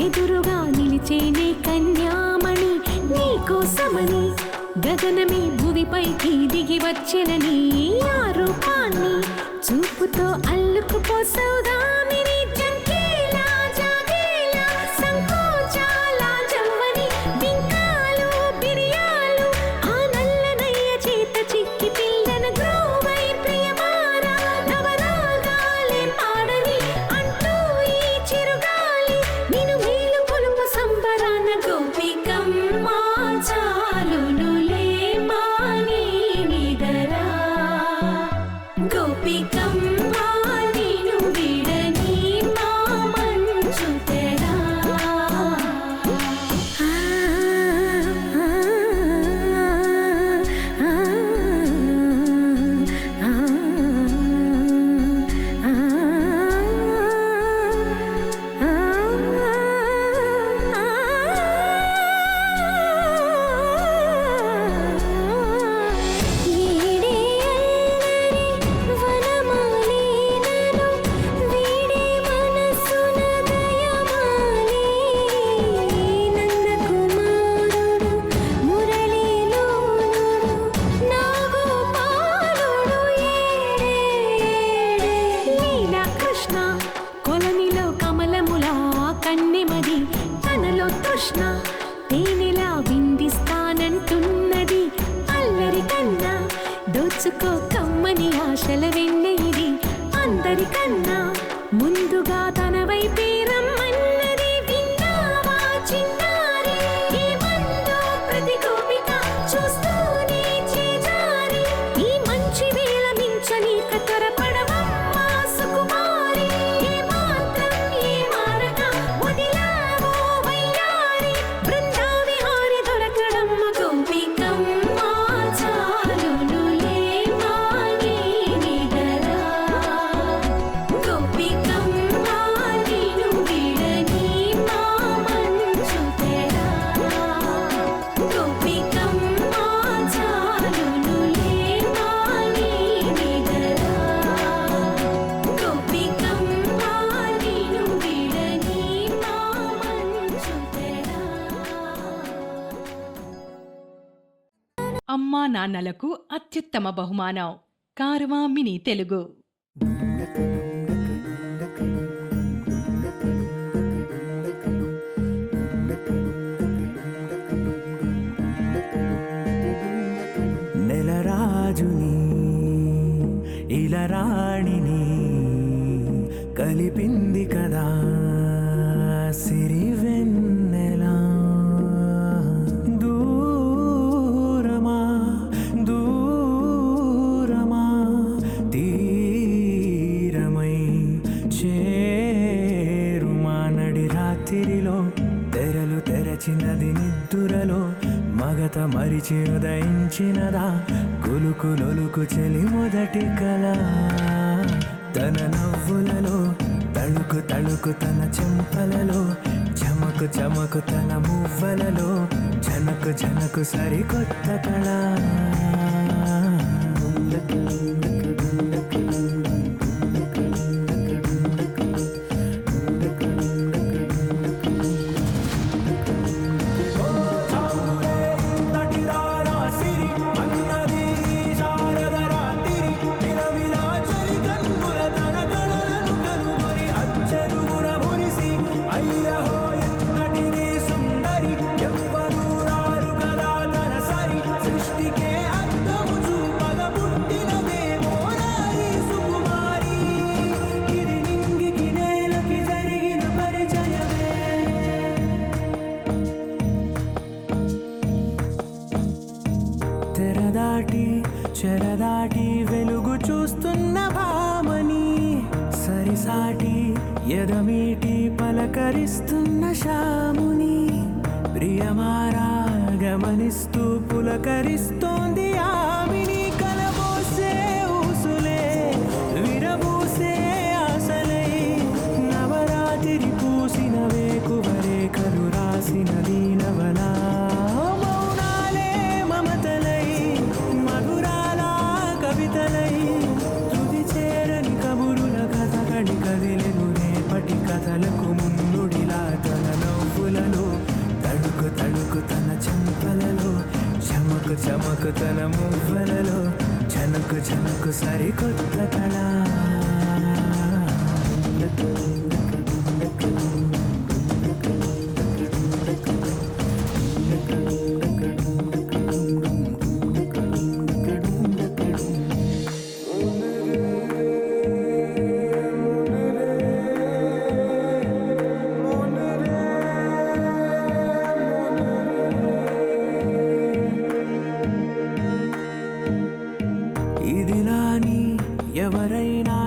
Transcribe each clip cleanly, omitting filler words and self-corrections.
ఎదురుగా నిలిచేనే కన్యామణి నీకోసమని గగనమే భూమిపైకి దిగి వచ్చెనని ఆ రూపాన్ని చూపుతో అల్లుకుపోసౌదామిని జంకేలా జాగేలా సంకోచాల జవ్వని బింకాలు బిరియాలు ఆ నల్లనయ్య చేత చిక్కి పిల్లన గ్రోవై ప్రియమారా నవరాగాలే పాడని అంటూ ఈ చిరుగాలి నిన్ను మేలు కొలుపు సంబరాన గోపికమ్మ చాలునులే మాని నిదరా గోపికమ్మ నిన్ను విడని మా మంచు తెరా కొలనిలో కమలములా కన్నెమది తనలో తృష్ణ తేనెలా విందిస్తానంటున్నది అల్లరి కన్నా దోచుకో కమ్మని ఆశల వెన్నెయిది అందరికన్నా ముందుగా తన వైపే రమ్మన్నది విన్నావా చిన్నారి ఏమందో ప్రతి గోపిక చూస్తూనే చేజారి ఈ మంచి వేళ మించని కతరపడవమ్మ సుకుమారి ఏ మాత్రం ఏ మారక వదిలావో వయ్యారి బృందావిహారి దొరకడమ్మ గోపికమ్మ చాలునులే మాని నిదరా గోపికమ్మ నిన్ను విడని మా మంచు తెరా గోపికమ్మ చాలునులే మాని నిదరా గోపికమ్మ నిన్ను విడని మా మంచు తెరా. అమ్మా నాన్నలకు అత్యుత్తమ బహుమానం కారవా మినీ తెలుగు. నెలరాజుని ఇలరాణిని కలిపింది కదా సిరివెన్నెలా దూరమా దూరమా తీరమై చేరుమా నడి రాత్రిలో తెరలు కథ మరిచి ఉదయించినదా కులుకు నొలుకు చెలి మొదటి కళ తన నవ్వులలో తళుకు తళుకు తన చెంపలలో చమకు చమకు తన మువ్వలలో జనకు జనకు సరికొత్త కళ తెరదాటి చెరదాటి వెలుగు చూస్తున్న భామని సరిసాటి ఎదమీటి పలకరిస్తున్న శాముని ప్రియమారా గమనిస్తూ పులకరిస్తోంది ఆమెని కలబోసే ఊసులే విరబూసే ఆశలై నవరాత్రి పూసిన వేకువరేఖలు రాసిన దీనవలా తుది చేరని కబురుల కథ కడి కదిలెను రేపటి కథలకు ముందుడిలా తన నవ్వులలో తడుకు తడుకు తన చెంపలలో చమకు చమకు తన మువ్వలలో జనకు జనకు సరికొత్త కళ ఇదిలాని ఎవరైనా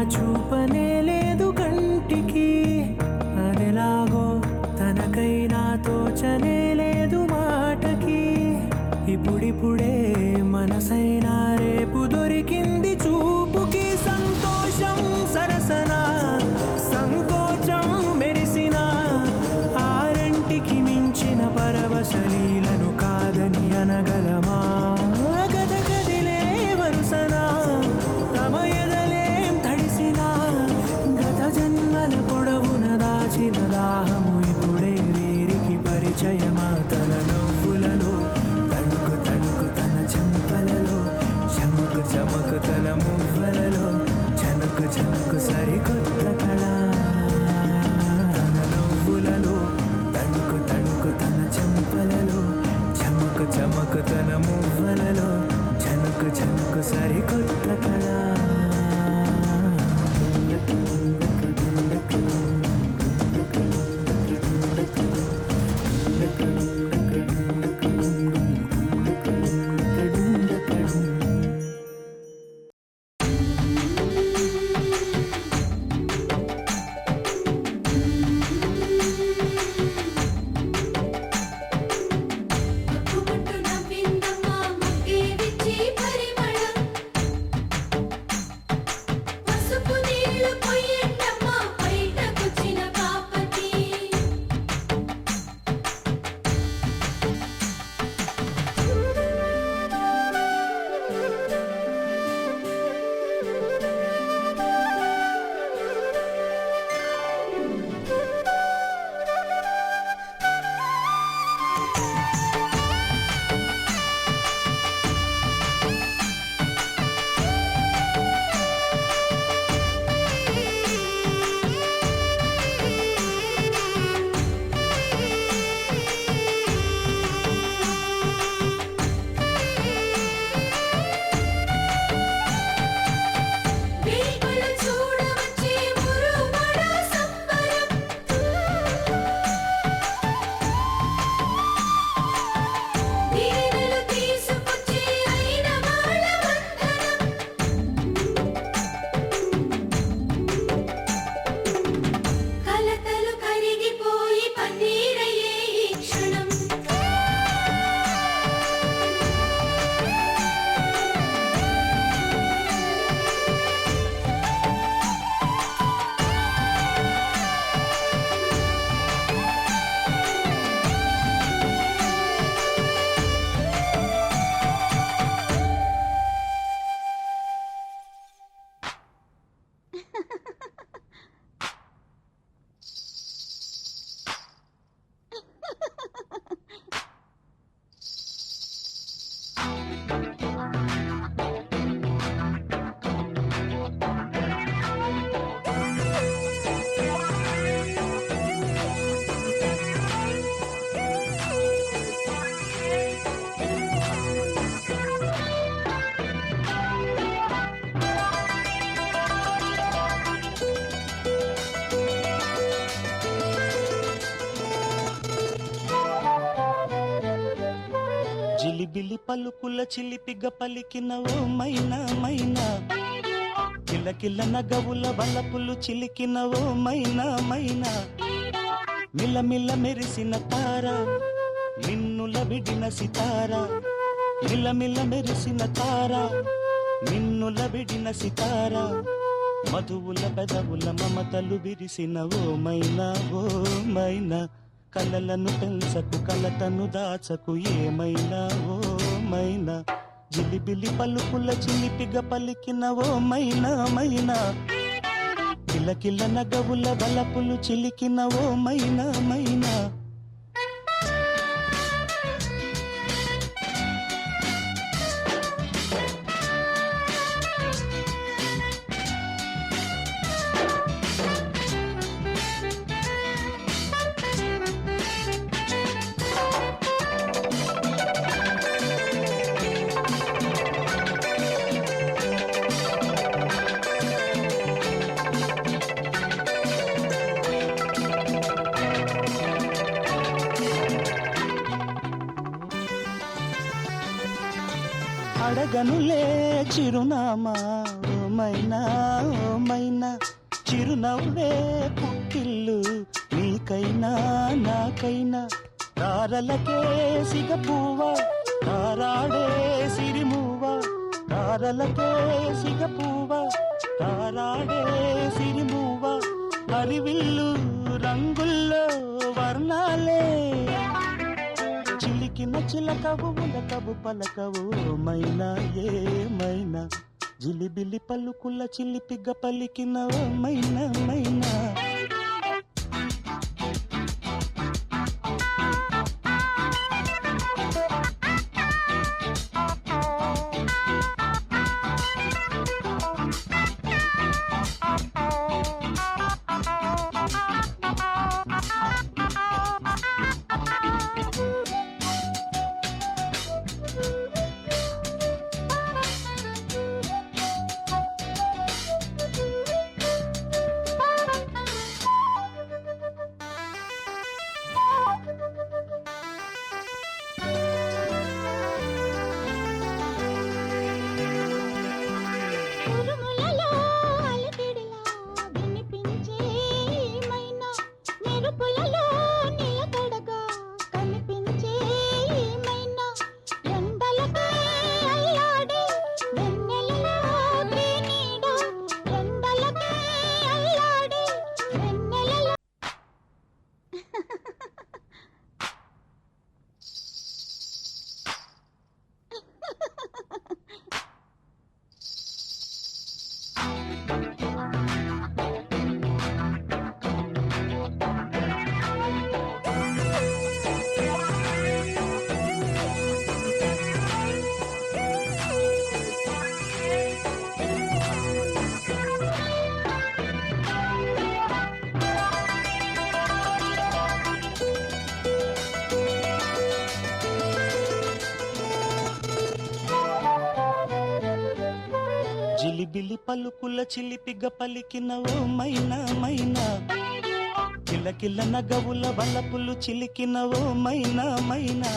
పలుకుల చిలిపిగ పలికిన ఓ మైనా మైనా కిలకిల నగవుల వలపులు చిలికిన ఓ మైనా మైనా మిలమిల మెరిసిన తార నిన్నుల విడిన సితార మిలమిల మెరిసిన తార నిన్నుల విడిన సితార మధువుల పెదవుల మమతలు విరిసిన ఓ మైనా కలలను పెంచకు కలతను దాచకు ఏమైనా ఓ మైనా జిలిబిలి పలుకుల చిలిపిగ పలికిన ఓ మైనా మైనా కిలకిల నగవుల వలపులు చిలికిన ఓ మైనా మైనా అడగనులే చిరునామా ఓ మైనా చిరునవ్వే పుట్టిల్లు నీకైనా నాకైనా తారలకే సిగపువ్వ తారాడే సిరిమువ్వ తారలకే సిగపువ్వ తారాడే సిరిమువ్వ హరివిల్లు రంగుల్లో వర్ణాలే చిలికిన చిలకవు ఉలకవు పలకవు మైనా ఏమైనా జిలిబిలి పలుకుల చిలిపిగ పలికిన ఓ మైనా మైనా ఉరుములలో అలకిడిలా వినిపించే మైనా మెరుపులలో నిలకడగా కనిపించే మైనా ఎండలకే అల్లాడే వెన్నెలలో నీడ ఎండలకే అల్లాడే వెన్నెలలో జిలిబిలి పలుకుల చిలిపిగ పలికిన ఓ మైనా మైనా కిలకిల నగవుల వలపులు చిలికిన ఓ మైనా మైనా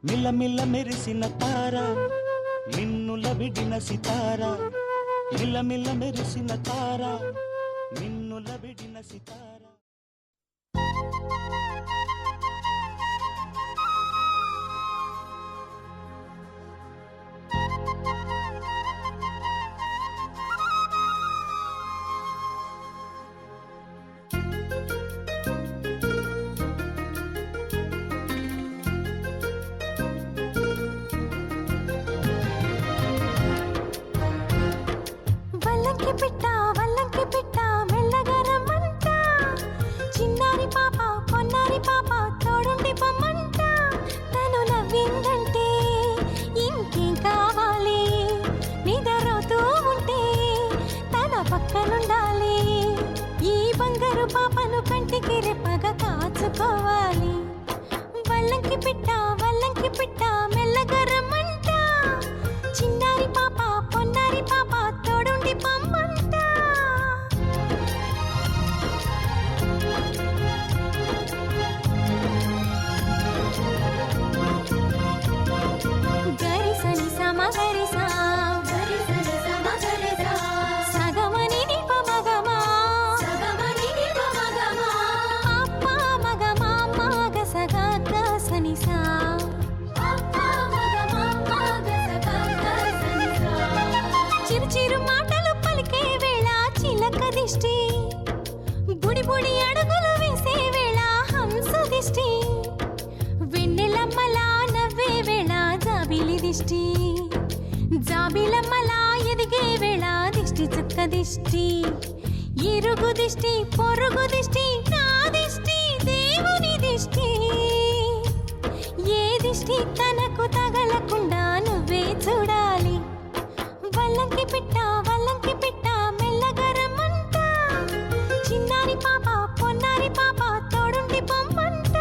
మిలమిల మెరిసిన తార నిన్నుల విడిన సితార మిలమిల మెరిసిన తార నిన్నుల విడిన సితార వల్లంకి పిట్ట మెల్లగా రమ్మంట చిన్నారి పాప పొన్నారి పాప తోడుండి పొమ్మంట తను నవ్విందంటే ఇంకేం కావాలి నిద్రపోతూ ఉంటే తన పక్కనుండాలి ఈ బంగారు పాపను కంటికి రెప్పగా కాచుకోవాలి వల్లంకి పిట్ట మెల్లగా రమ్మంట చిన్నారి పాప పొన్నారి పాప తోడుండి పొమ్మంట దిష్టి జాబిలమ్మలా ఎదిగే వేళ దిష్టి చుక్క దిష్టి ఇరుగు దిష్టి పొరుగు దిష్టి నా దిష్టి దేవుని దిష్టి ఏ దిష్టి తనకు తగలకుండా నువ్వే చూడాలి వల్లంకి పిట్ట మెల్లగరమంట చిన్నారి పాప పొన్నారి పాప తోడుండి పొమ్మంట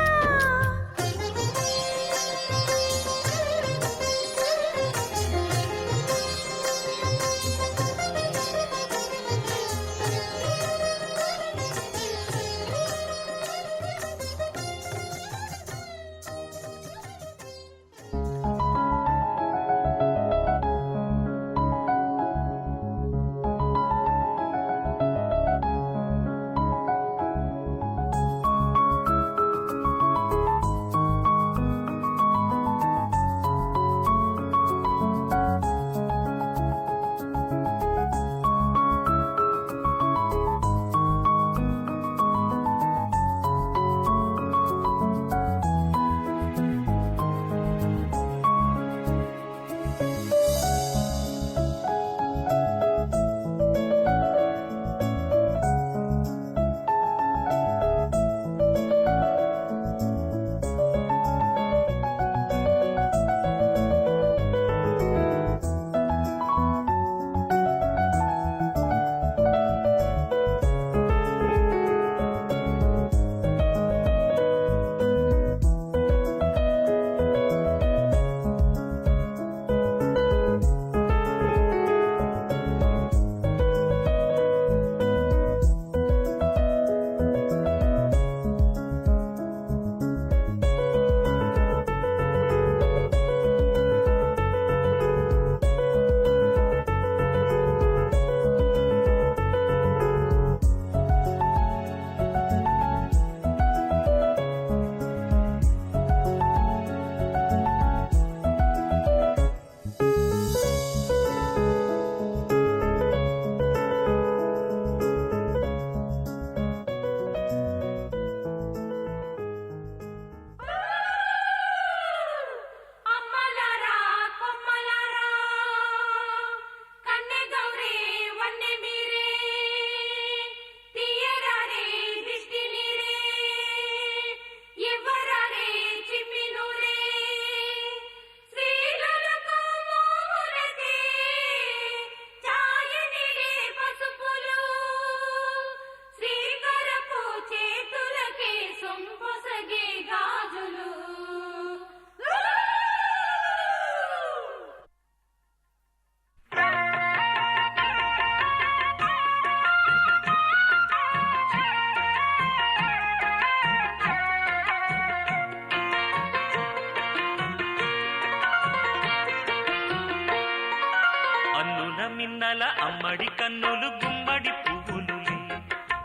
మిన్నల అమ్మడి కన్నులు గుమ్మడి పువ్వులులే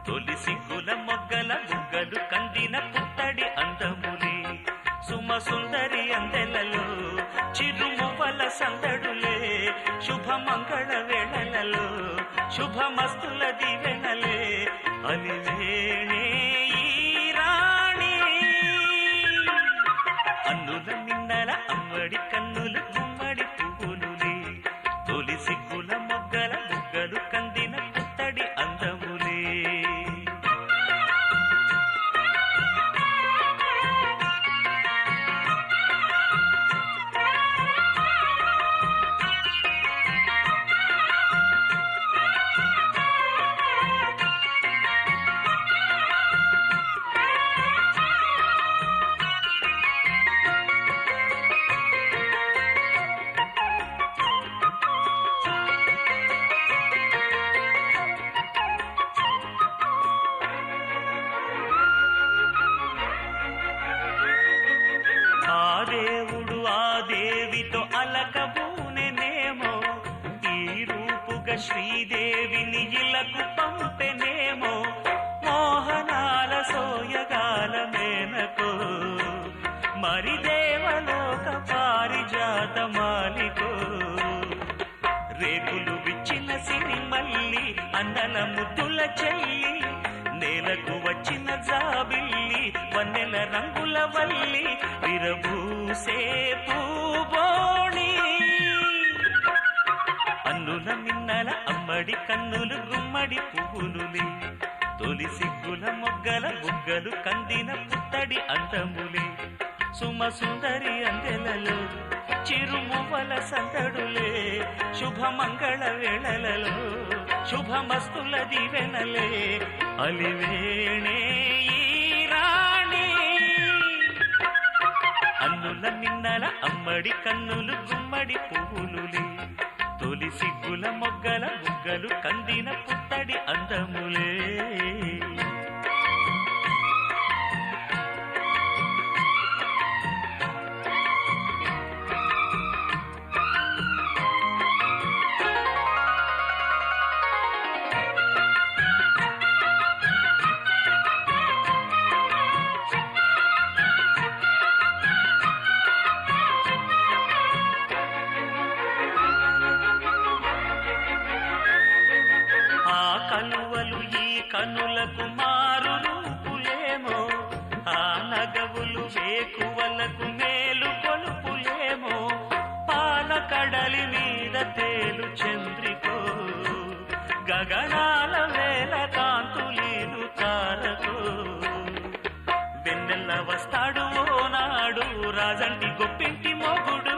తొలి సిగ్గుల మొగ్గల బుగ్గలు కందిన పుత్తడి అందములే సుమ సుందరి అందెలలో చిరుమువ్వల సందడులే శుభమంగళ వేళలలో శుభమస్తుల దివెనలే అలివేణే ఈ రాణి అన్నుల మిన్నల అమ్మడి కన్నులు గుమ్మడి పువ్వులులే తొలి సిగ్గుల మొగ్గల బుగ్గలు కందిన పుత్తడి అందములే దేవుడు ఆ దేవితో అలకబూనెనేమో ఈ రూపుగా శ్రీదేవిని ఇలకు పంపెనేమో మోహనాల సోయగాల మేనకో మరి దేవలోక పారిజాత మాలికో రేకులు విచ్చిన సిరిమల్లి అందల ముద్దుల చెల్లి నేలకు వచ్చిన జాబిల్లి వన్నెల రంగుల వల్లి విరబూసే పూబోణి అమ్మడి కన్నులు గుమ్మడి పువ్వులులే తొలి సిగ్గుల మొగ్గల బుగ్గలు కందిన పుత్తడి అందములే సుమ సుందరి అందెలలో చిరుమువ్వల సందడులే శుభమంగళ వేళలలో శుభమస్తుల దివెనలే అలివేణే ఈ రాణి అన్నుల మిన్నల అమ్మడి కన్నులు గుమ్మడి పువ్వులులే తొలి సిగ్గుల మొగ్గల బుగ్గలు కందిన పుత్తడి అందములే కలువలు ఈ కనులకు మారు రూపులేమో ఆ నగవులు వేకువలకు మేలు కొలుపులేమో పాల కడలి మీద తేలు చంద్రికో గగనాల వేల కాంతులీలు తారకో వెన్నెల్ల వస్తాడు ఓనాడు రాజంటి గొప్పింటి మొగుడు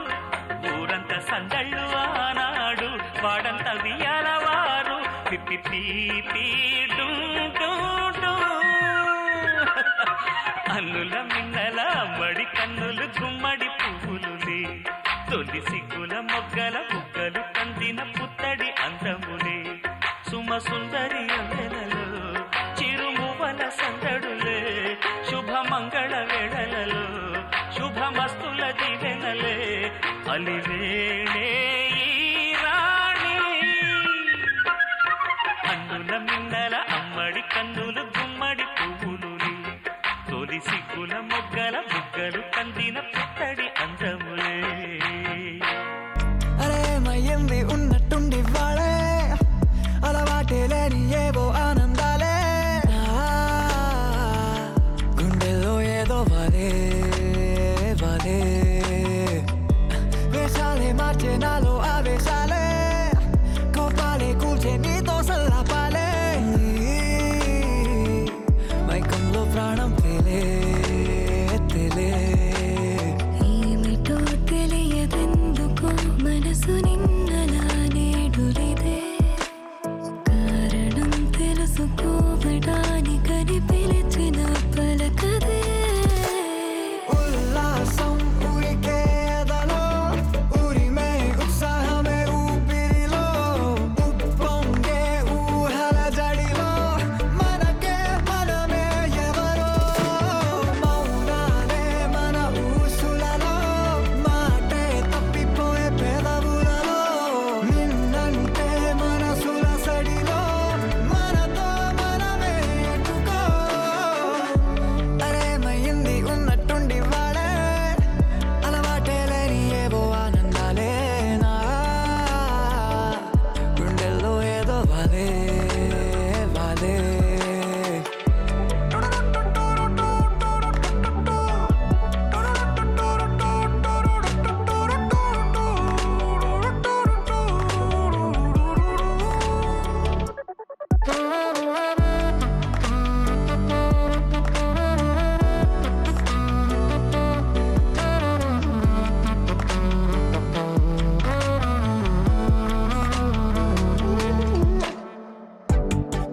ఊరంత సందళ్ళు ఆనాడు వాడంత వియ్యాలవారు అన్నుల మిన్నల మడి కన్నులు గుమ్మడి పువ్వులులే తొలి సిగ్గుల మొగ్గల బుగ్గలు కందిన పుత్తడి అందములే సుమ సుందరి అందెలలో చిరుమువల సందడులే శుభమంగళ వేళలలో శుభమస్తుల దివెనలే అలివేణే అన్నుల మిన్నల అమ్మడి కన్నులు గుమ్మడి పువ్వులులే తొలి సిగ్గుల మొగ్గల బుగ్గలు కందిన పుత్తడి అందములే అరే మయ్యంది ఉన్నట్టుండి వాడే అలవాటే లేని ఏవో ఆనందాలే గుండెల్లో ఏదో వాలే వాలే వేషాలే మార్చే నాలో ఆవేశాలే కోపాలే కూల్చే నీతో సల్లాపాలే మైకంలో ప్రాణం తేలే తేలే ఏమిటో తెలియదెందుకో మనసు నిన్నలా నేడులిదే కారణం తెలుసుకోవడానికని పిలిచిన పలకదే ఉల్లాసం ఉరికేదలో ఉరిమే ఉత్సాహమే ఊపిరిలో ఉప్పొంగే ఊహల జడిలో మనకే మనమే ఎవరో మౌనాలే మన ఊసులలో మాటే తప్పిపోయే పెదవులలో నిన్నంటే మనసుల సడిలో మనతో మనమే ఎట్టుకో అరే మయ్యింది ఉన్నట్టుండి వాడే అలవాటే లేని ఏవో ఆనందాలే నా గుండెల్లో ఏదో వాలే వాలే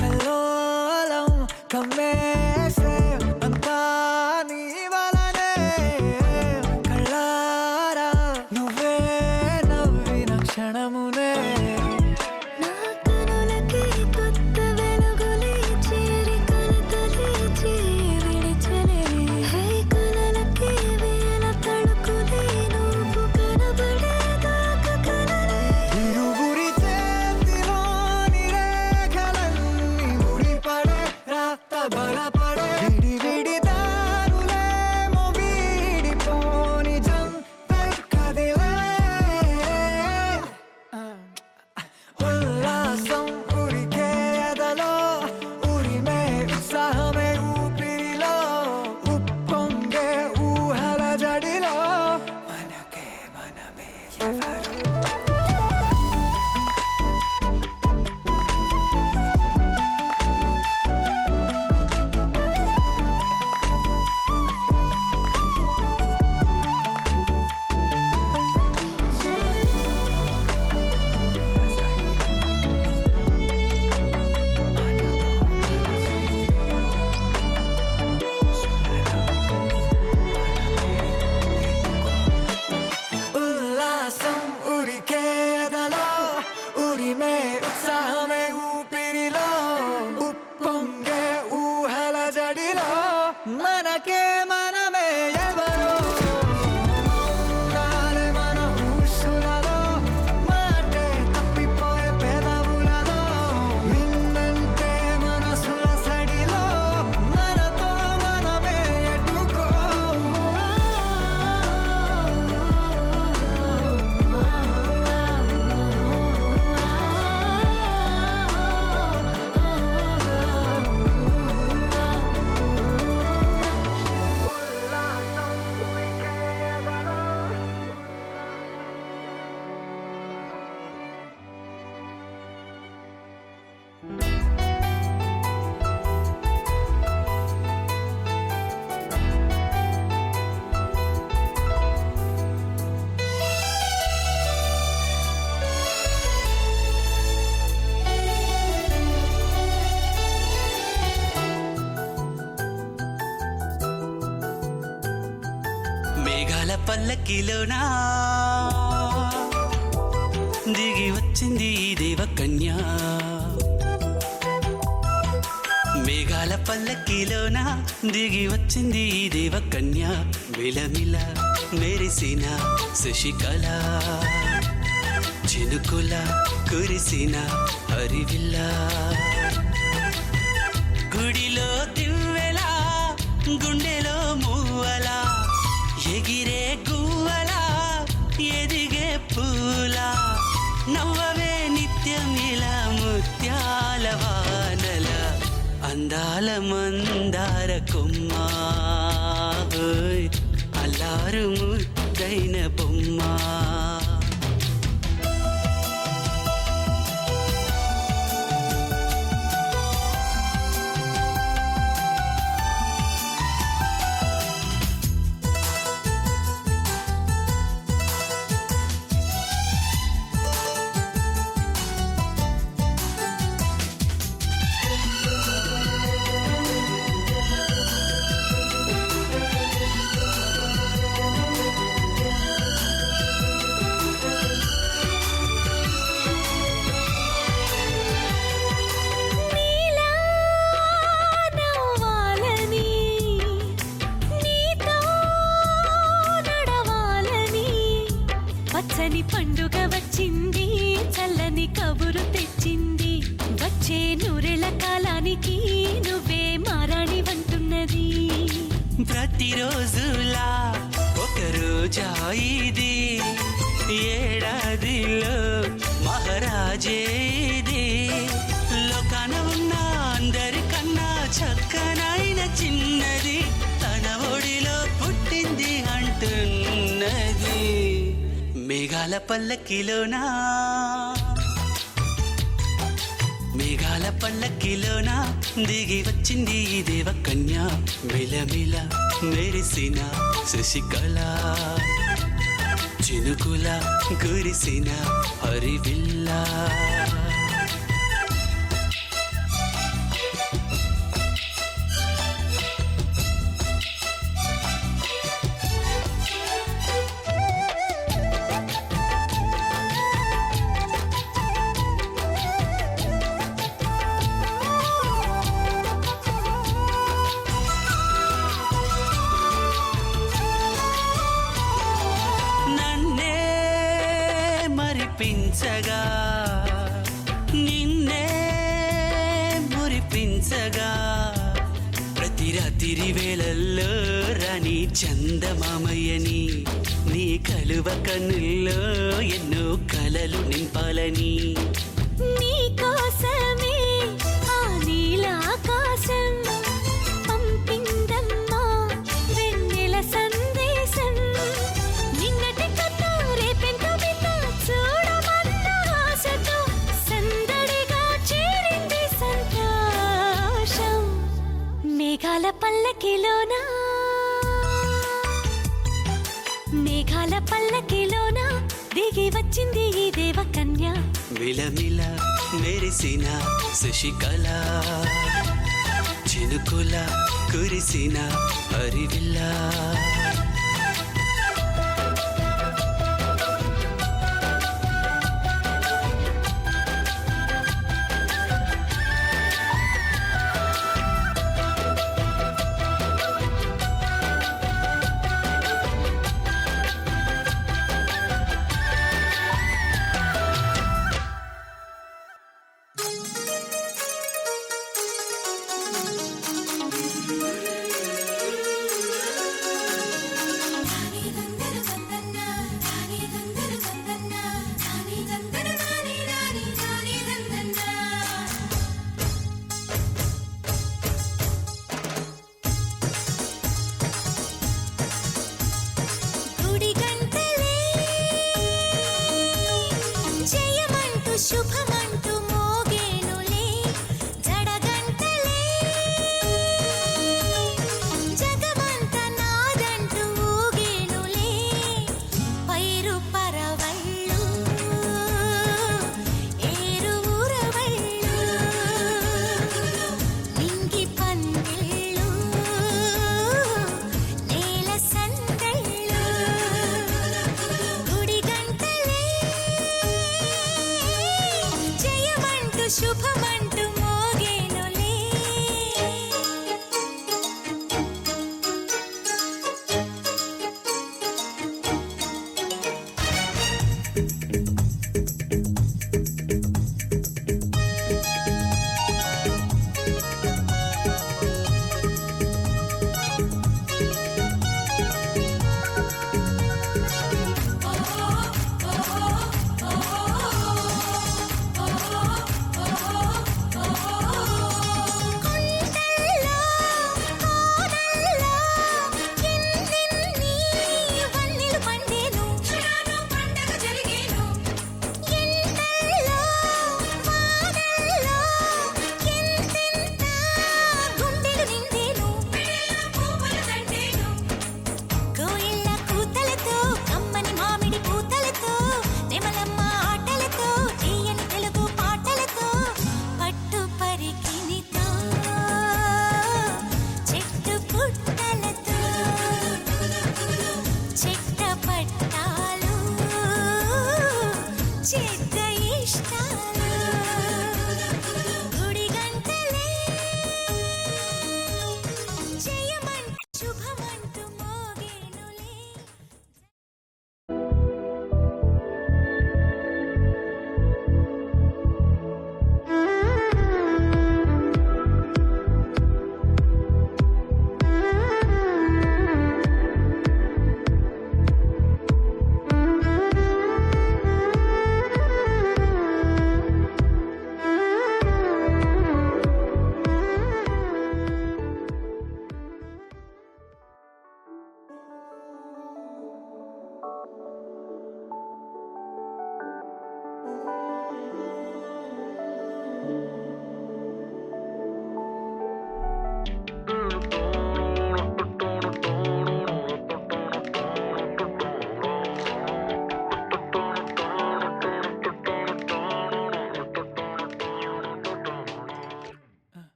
కల్లోలం కమ్మేసే అంతా నీ వలనే కళ్ళారా నువ్వే నవ్విన క్షణమునే నా కనులకి కొత్త వెలుగులే చేరి కలతలే విడిచలే హే కలలకి వేల తడుకులే నువ్వు కనబడేదాకా కలలే ఇరువురి చేతిలోని రేఖలన్నీ ముడిపడే రాత బలపడే విడి విడి దారులేమో వీడిపోని జంటే కదిలే ఉల్లాసం ఉరికే ఎదలో ఉరిమే ఉత్సాహమే ఊపిరిలో ఉప్పొంగే ఊహల జడిలో మనకే మనమే ఎవరు జడిలో మనకే మనమే ఎవరో రాలే మన ఊసులలో మాటే తప్పిపోయే పెదవులలో నిన్నంటే మనసుల సడిలో మనతో మనమే ఎటుకో మేఘాల పల్లకిలోనా దిగి వచ్చింది ఈ దేవకన్య మేఘాల పల్లకిలోనా దిగి వచ్చింది ఈ దేవకన్య మిలమిల మెరిసిన శశికళ చినుకుల కురిసిన హరివిల్ల గుడిలో దివ్వెలా గుండెలో మూవలా ఎగిరే గువ్వలా ఎదిగే పూలా నవ్వవే నిత్యం ఇలా ముత్యాల వానల అందాల మందార కొమ్మ ఓయ్ అల్లారు ముద్దైన బొమ్మ నీలా నవ్వాలని నీతో నడవాలని పచ్చని పండుగ వచ్చింది చల్లని కబురు తెచ్చింది వచ్చే నూరెల కాలానికి నువ్వే మారాణి వంటున్నది ప్రతిరోజులా ఒక రోజా ఇది ఏడాదిలో మహారాజే ఇది లోకాన ఉన్న అందరికన్నా చక్కనైన చిన్నది తన ఒడిలో పుట్టింది అంటున్నది మేఘాల పల్లకిలోనా మేఘాల పల్లకిలోనా దిగి వచ్చింది ఈ దేవకన్య మిలమిల మెరిసిన శశికళ చినుకుల కురిసిన హరివిల్లా నన్నే మరిపించగా నిన్నే మురిపించగా ప్రతి రాత్రి వేళల్లో రాణి చందమామయ్యని నీ కలువ కన్నుల్లో ఎన్నో కలలు నింపాలని నీ కోసమే ఆ నీలాకాశం పంపిందమ్మా వెన్నెల సందేశం నిన్నటి కథ రేపెంత వింత చూడమన్న ఆశతో సందడిగా చేరింది సంతోషం మేఘాల పల్లకిలోనా మేఘాల పల్లకిలోనా దిగి వచ్చింది ఈ దేవకన్య మిలమిల మెరిసిన శశికళ చినుకుల కురిసిన హరివిల్లా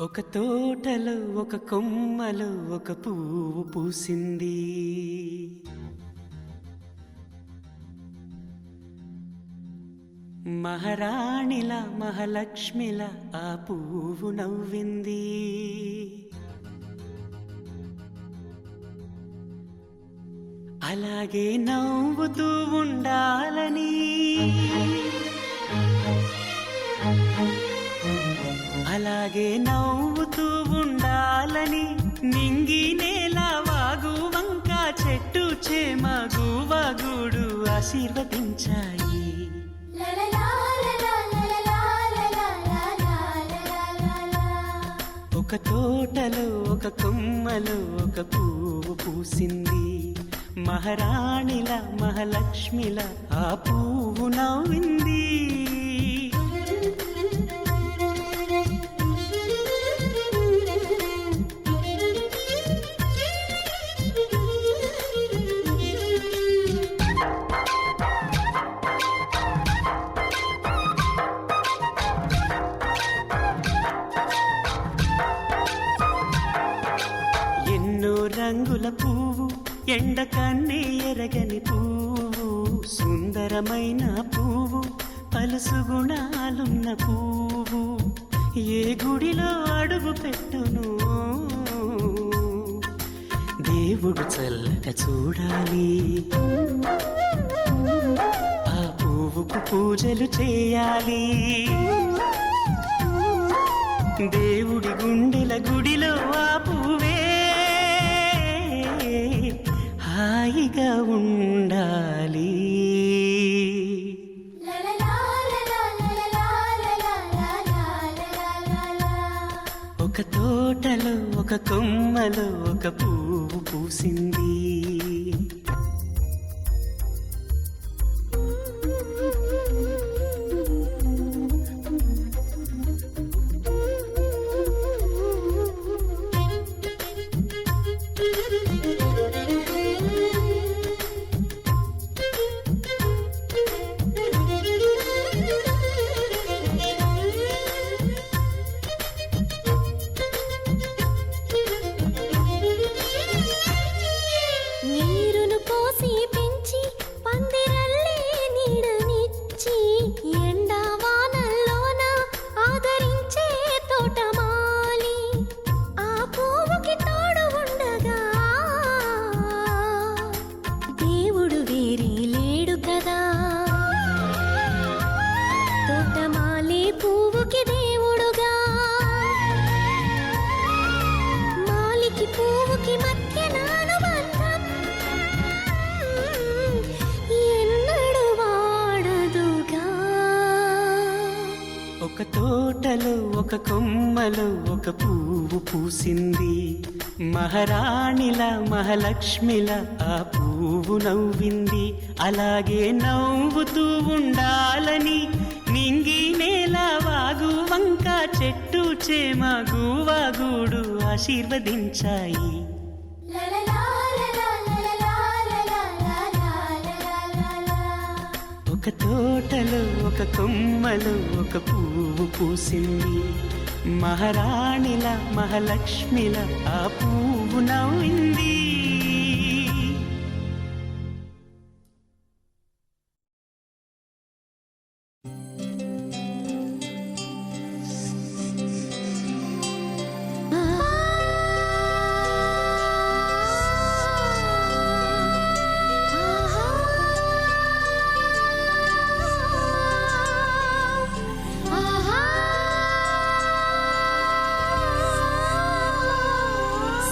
ఒక తోటలో ఒక కొమ్మలో ఒక పువ్వు పూసింది. మహారాణిలా మహాలక్ష్మిలా ఆ పువ్వు నవ్వింది. అలాగే నవ్వుతూ ఉండాలని, అలాగే నవ్వుతూ ఉండాలని నింగి నేల వాగు వంక చెట్టు చేమ గువగూడు ఆశీర్వదించాయి. ఒక తోటలో ఒక కొమ్మలో ఒక పువ్వు పూసింది. మహారాణిలా మహాలక్ష్మిలా ఆ పువ్వు నవ్వింది. ఎన్నో రంగుల పువ్వు, ఎండ కన్నే ఎరగని పువ్వు, సుందరమైన పువ్వు, పలుసు గుణాలున్న పువ్వు, ఏ గుడిలో అడుగు పెట్టును దేవుడు చల్లగా చూడాలి. ఆ పువ్వుకు పూజలు చేయాలి. దేవుడి గుండెల గుడిలో ఆ పువ్వే హాయిగా ఉండాలి. ఒక తోటలో ఒక కొమ్మలో ఒక పువ్వు పూసింది. నీరును పోసి పెంచి పందిరల్లే నీడనిచ్చి ఎండా వానల్లోన ఆదరించే తోటమాలి ఆ పువ్వుకి తోడు ఉండగా దేవుడు వేరే లేడు కదా. తోటమాలి పువ్వుకి దేవుడుగా, మాలికి పువ్వుకి మధ్య నానుబంధం ఎన్నడు వాడదుగా. ఒక తోటలో ఒక కొమ్మలో ఒక పువ్వు పూసింది. మహారాణిలా మహాలక్ష్మిలా ఆ పువ్వు నవ్వింది. అలాగే నవ్వుతూ ఉండాలని నింగి నేల వాగు వంక చెట్టు చేమ గువగూడు ఆశీర్వదించాయి. ఒక తోటలో ఒక కొమ్మలో ఒక పువ్వు పూసింది. మహారాణిలా మహాలక్ష్మిలా ఆ పువ్వు నవ్వింది.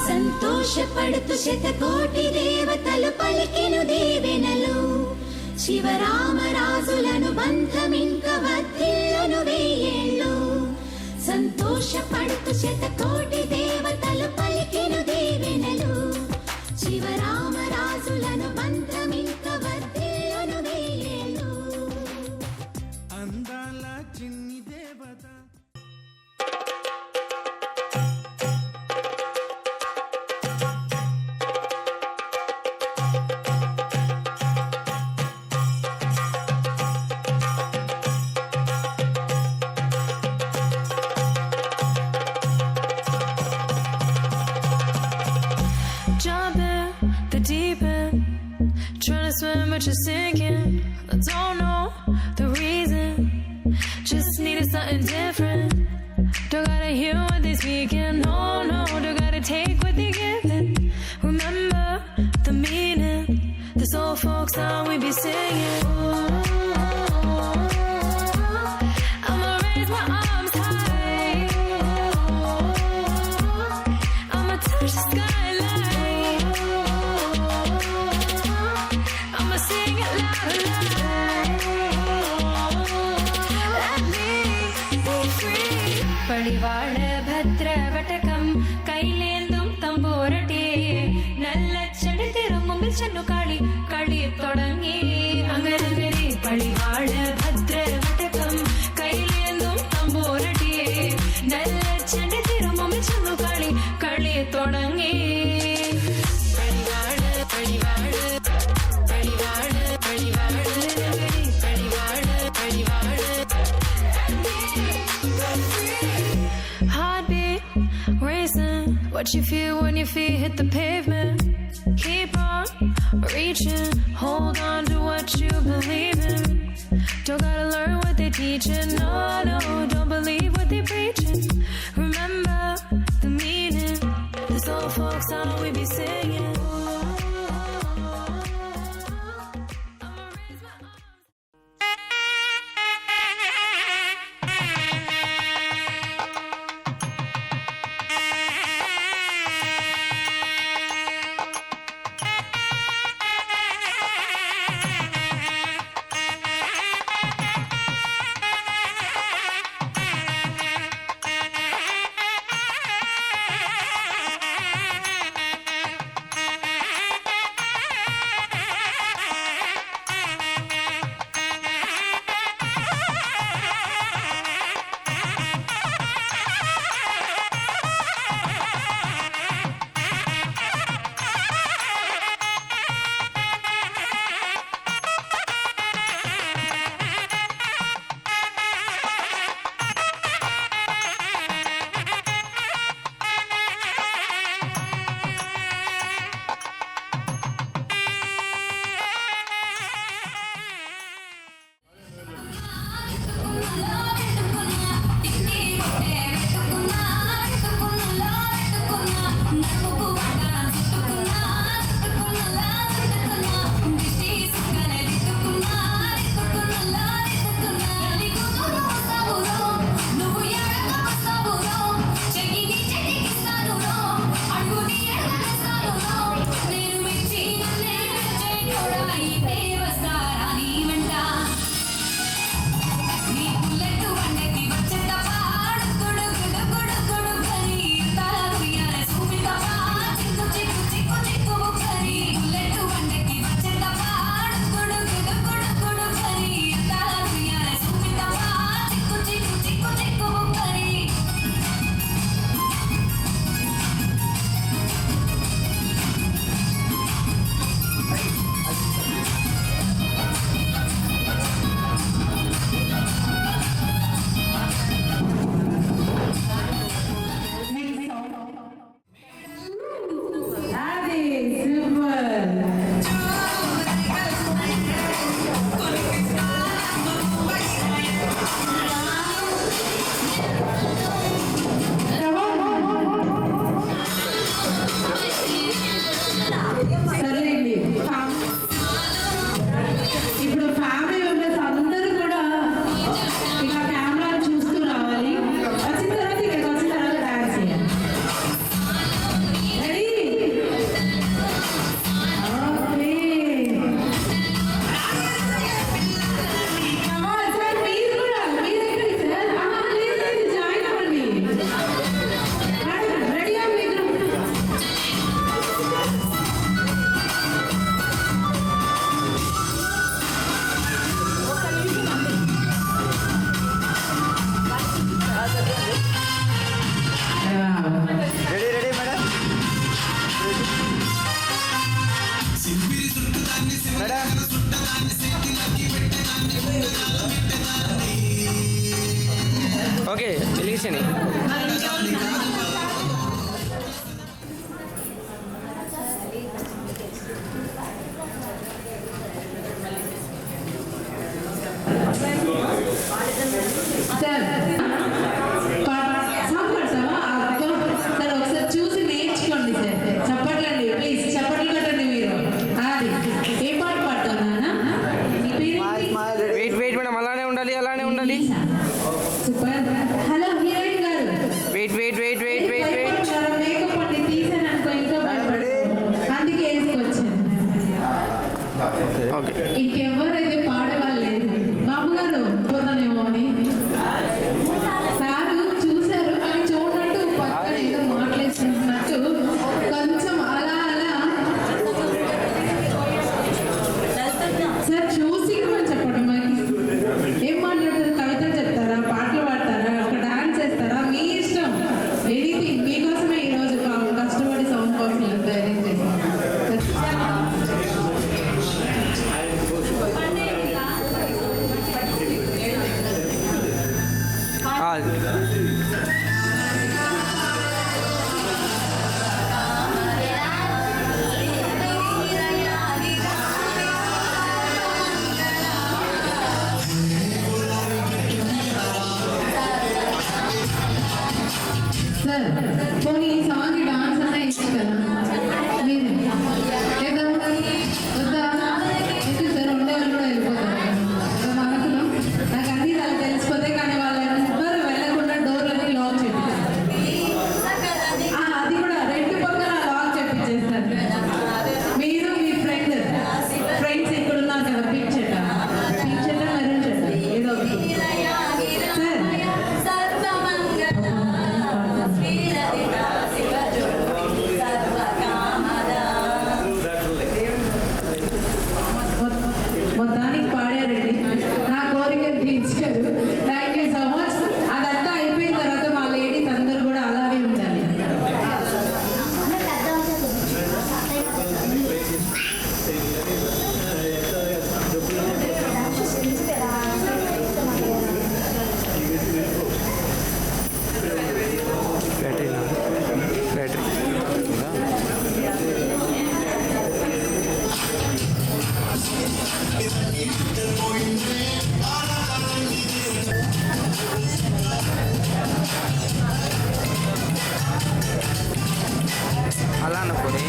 సంతోషపడుతూ శతకోటి దేవతలు పలికెను దీవెనలు. శివరామరాజులను బంధమింక వర్ధిల్లును వెయ్యేళ్ళు. సంతోషపడుతూ శతకోటి దేవతలు పలికెను దీవెనలు. శివరామరాజులను బంధమింక వర్ధిల్లును వెయ్యేళ్ళు. అందాల చిన్ని దేవత what you're singing. I don't know the reason. Just needed something different. Don't gotta hear what they speaking. No, no, don't gotta take what they giving. Remember the meaning. This old folk song we be singing. I'ma raise my arms high. I'ma touch the skyline. I'ma sing it loud and loud. Let me be free. Padivaad bhadra vatakam kailendum tamborati nalla chadithirummum channu kali kali thodangi angarangari padivaad bhadra vatakam kailendum tamborati nalla chadithirummum channu kali kali thodangi padivaad padivaad padivaad padivaad padivaad heartbeat racing. What you feel when your feet hit the pavement? Keep on reaching. Hold on to what you believe in. Don't gotta learn what they're teaching. No, no, don't believe what they're preaching. Remember the meaning. This old folk song we be singing. I'ma raise my arms. Okay వెలిగించండి. అలానే ఉండాలి. Hello heroine గారు, wait wait wait wait wait wait makeup అండి తీసాను అనుకో, ఇంకా అందుకే వేసుకొచ్చాను. Okay. ఇంకెవరైతే పాడేవాళ్ళు లేదు. బాబు గారు పోతానేమో అని సారు చూశారు, కానీ చూడనట్టు పక్కన ఏదో మాట్లాడుతున్నట్టు కొంచెం అలా అలా సార్ చూసి కూడా చెప్పండి. మరి ఏం మాట్లాడతారు? కవితలు చెప్తారా, పాటలు పాడతారా, ఒక డాన్స్ చేస్తారా? మీ ఇష్టం, ఎనీథింగ్. మీకోసమే ఈరోజు కష్టపడి సౌండ్ బాక్స్ అరేంజ్ చేస్తాం. సార్ పోనీ ఈ సాంగ్ డాన్స్ అన్నా ఇస్తారా మీరు? లేదా వద్దా? ఎందుకు సార్, ఉండేవాళ్ళు కూడా వెళ్ళిపోతారు మనసులో. నాకు అన్నీ అలా తెలిసిపోతే, కానీ వాళ్ళు ఎవ్వరు వెళ్ళకుండా డోర్లని లాక్ చేపిస్తారు. అది కూడా రెండు పక్కన లాక్ చేపించేస్తారు. మీరు మీ ఫ్రెండ్స్ ఇక్కడ ఉన్నారు కదా, పింక్ చెట్ట మెరూన్ చెట్ట ఏదో సార్. మొత్తానికి పాడారండి, నా కోరికలు తీర్చారు. Thank you so much. అదంతా అయిపోయిన తర్వాత మా లేడీస్ అందరూ కూడా అలాగే ఉండాలి. బ్యాటరీ అలా అనుకోని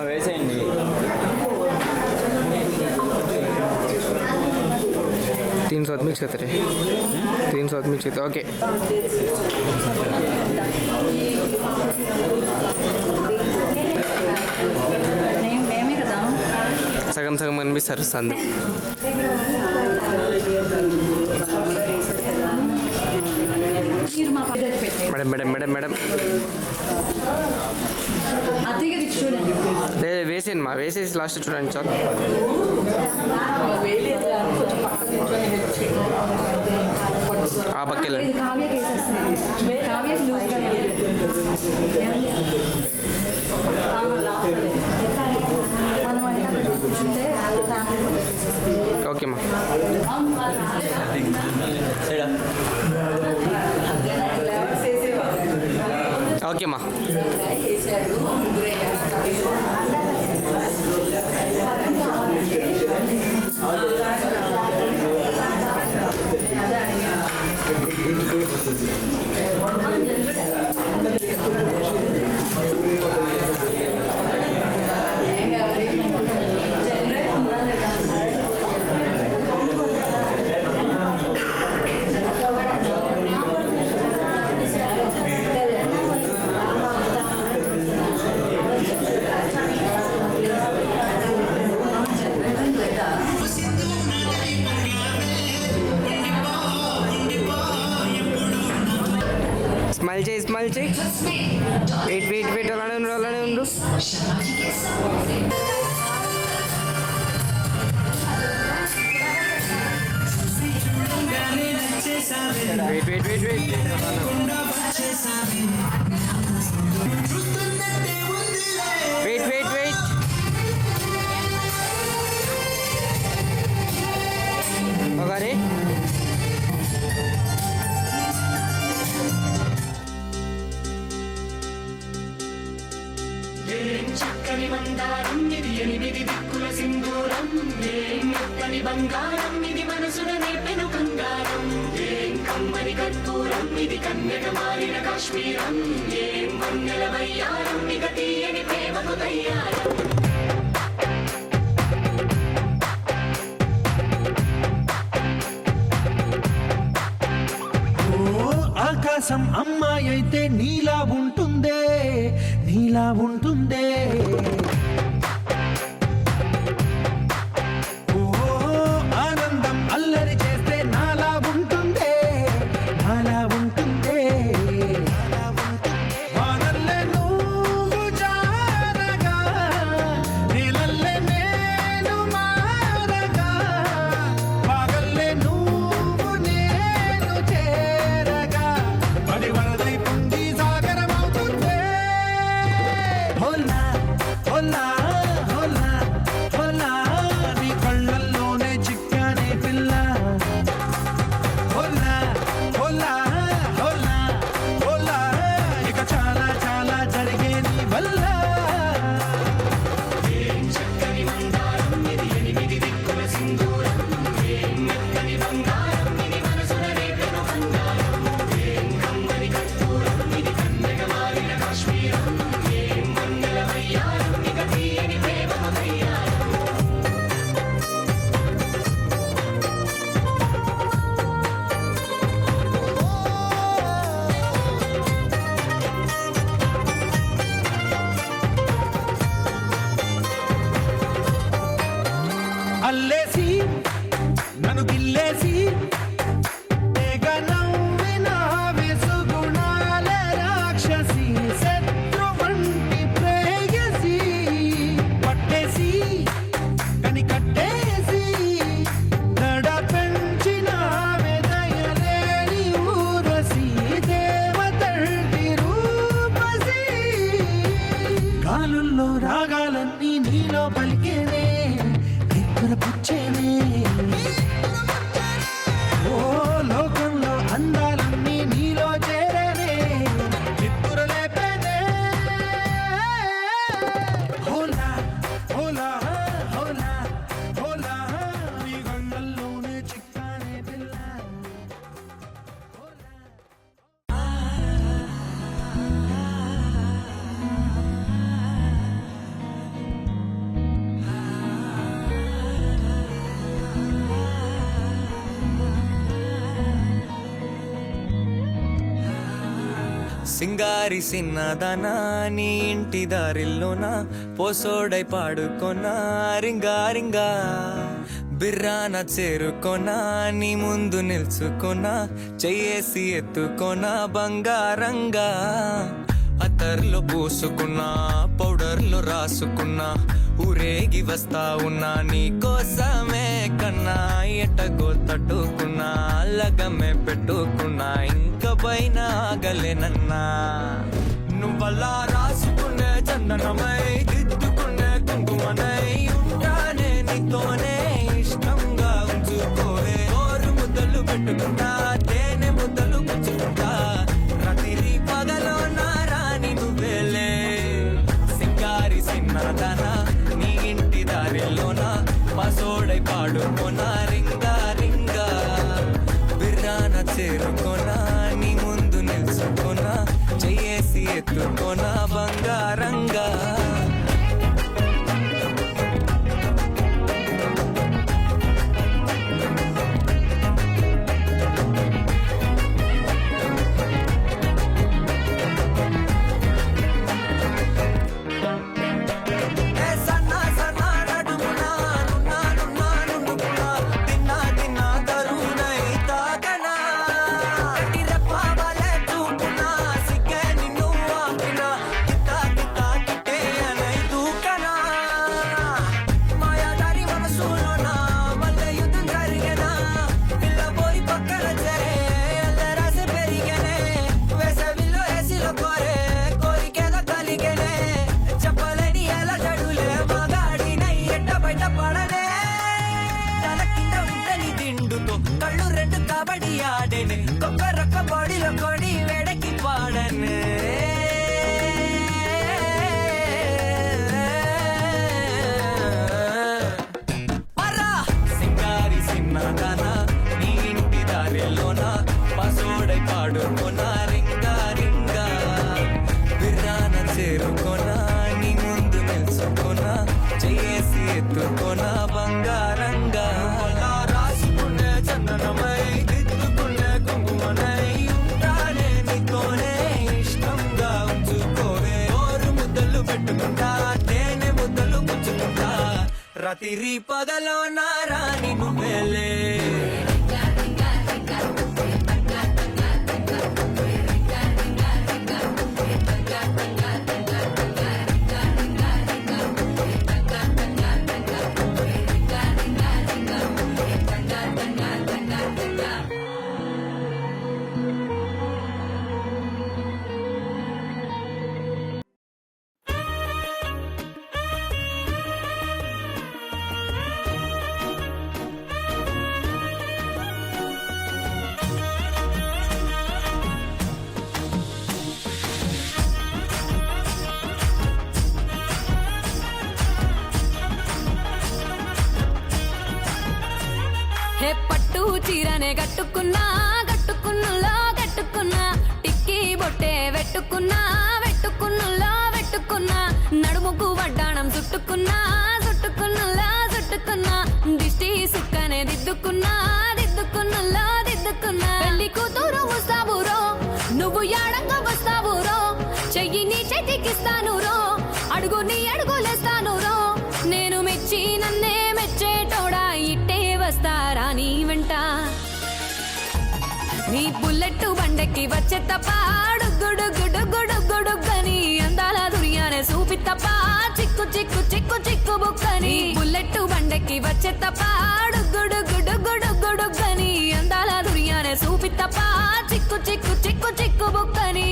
వేసేయండి. 300 आदमी क्षेत्र है, 300 आदमी क्षेत्र. ओके. సగం సగం కనిపిస్తారు సందు. మేడం మేడం మేడం మేడం వేసేయండి మా, వేసేసి లాస్ట్ చూడండి చాలు. ఆ పక్కెళ్ళండి. ఓకే మా. ఓకే మా. స్మైల్ చేయి స్మైల్ చేయి. వెయిట్ వెయిట్ వెయిట్ అలానే ఉండు. Wait wait wait wait wait wait. ఒకరి చక్కని మందారం ఇది 8 దిక్కుల సింధూరం ఏం మెత్తని బంగారం ఇది మనసున నేపెను కంగారం ఏం కమ్మని కర్పూరం ఇది కన్యక మారిన కాశ్మీరం ఏం వన్నెల వయ్యారం ఇక తీయని ప్రేమకు తయ్యారం. ఆకాశం అమ్మాయి అయితే నీలా ఉంటుందే ఓ ఆనందం అల్లరి చేస్తే నాలా ఉంటుందే వానల్లే నువ్వు జారగా నీలల్లే నేను మారగా పగల్లే నువ్వు నేను చేరగా పడి వరదై పొంగి సాగరమవుతుందే. హోలా హోలా హోలా హోలా నీ కళ్ళల్లోనే చిక్కనే పిల్ల. హోలా హోలా హోలా హోలా ఇక చాలా చాలా జరిగే నీ వల్ల. చక్కని మందారం ఇది 8 దిక్కుల సింధూరం ఏం మెత్తని బంగారం ఇది మనసున నేపెను కంగారం ఏం కమ్మని కర్పూరం ఇది కన్యక మారిన కాశ్మీరం ఏం వన్నెల వయ్యారం ఇక తీయని ప్రేమకు తయ్యారం. అల్లేసి నన్ను గిల్లేసి తెగ నవ్విన వెసుగుణాల రాక్షసి శత్రువంటి ప్రేయసి పట్టేసి కని కట్టేసి దడ పెంచిన దయలేని ఊరసి దేవతంటి రూపసి గాలుల్లో రాగాలన్నీ నీలో పలికేనే పుచ్చేనే. ఓ లోకంలో అందాలన్నీ నీలో చేరేనే నిద్దుర లేపేనే. హోలా హోలా హోలా హోలా నీ గండల్లోనే చిక్కానే పిల్ల. సింగారి సిన్నదనా నీ ఇంటి దారిల్లోన పోసోడై పాడుకొనా రింగా బిర్రాన చేరుకొనా నీ ముందు నిల్చుకొనా చెయ్యేసి ఎత్తుకొనా బంగారంగా. అత్తర్లో పూసుకున్నా పౌడర్లో రాసుకున్నా ఊరేగి వస్తా ఉన్నా నీ కోసమే కన్నా ఎట్టగో తట్టుకున్నా లగమే పెట్టుకున్నా ఇంక పైన ఆగలేనన్నా. నువ్వలా రాసుకునే చందనమై దిద్దుకునే కుంకుమనై ఉంటానే నీతోనే ఇష్టంగా ఉంచుకోవే. ఓరు ముద్దలు పెట్టుకుంటా తేనె ముద్దలు పుచ్చుకుంటా రాత్రి పగలో నా రాణి నువ్వేలే. సింగారి సిన్నదనా నీ ఇంటి దారిలోన పసోడై పాడుకోనా రింగా బిర్రాన చేరుకోనా నీ ముందు నిల్చుకోనా చెయ్యేసి ఎత్తుకోనా బంగారంగా. వాడుకోనా రింగా రింగా విరాన చేరుకోనా నీ ముందు నిల్చుకోనా చేసి ఎత్తుకోనా బంగారంగా రాసుకునే చందనమై దిద్దుకునే కుంకుమనై ఉంటానే నీతోనే ఇష్టంగా ఉంచుకోవే ఓరు ముద్దలు పెట్టుకుంటా తేనె ముద్దలు పుచ్చుకుంటా రాత్రి పగలో నా రాణి నువ్వేలే హే పట్టు చీరనే కట్టుకున్నా కట్టుకున్నులో కట్టుకున్నా టిక్కీ బొట్టే వెట్టుకున్నా వెట్టుకున్నులో వెట్టుకున్నా నడుముకు వడ్డాణం చుట్టుకున్నా చుట్టుకున్నులో చుట్టుకున్నా దిష్టి సుక్కనే దిద్దుకున్నా దిద్దుకున్నులో దిద్దుకున్నా పెళ్లి కూతురు వస్తావురో నువ్వు యాడంగా వస్తావురో చెయ్యి నీ చేతికిస్తాను రో అడుగు నీ అడుగులేస్తాను రో నేను మెచ్చి నన్నే మెచ్చేటోడా ఇట్టే వస్తారా నీ వెంట నీ బుల్లెట్ బండెక్కి వచ్చే తప్ప గుడుగుడుగుడుగుడుగుడుగని అందాల దుర్యానే చూపి తప్ప చిక్కు చిక్కు చిక్కు చిక్కు బుక్కని బుల్లెట్ బండెక్కి వచ్చే తప్ప గుడుగుడుగుడుగుడుగని అందాల దుర్యానే చూపి తప్ప చిక్కు చిక్కు చిక్కు చిక్కు బుక్కని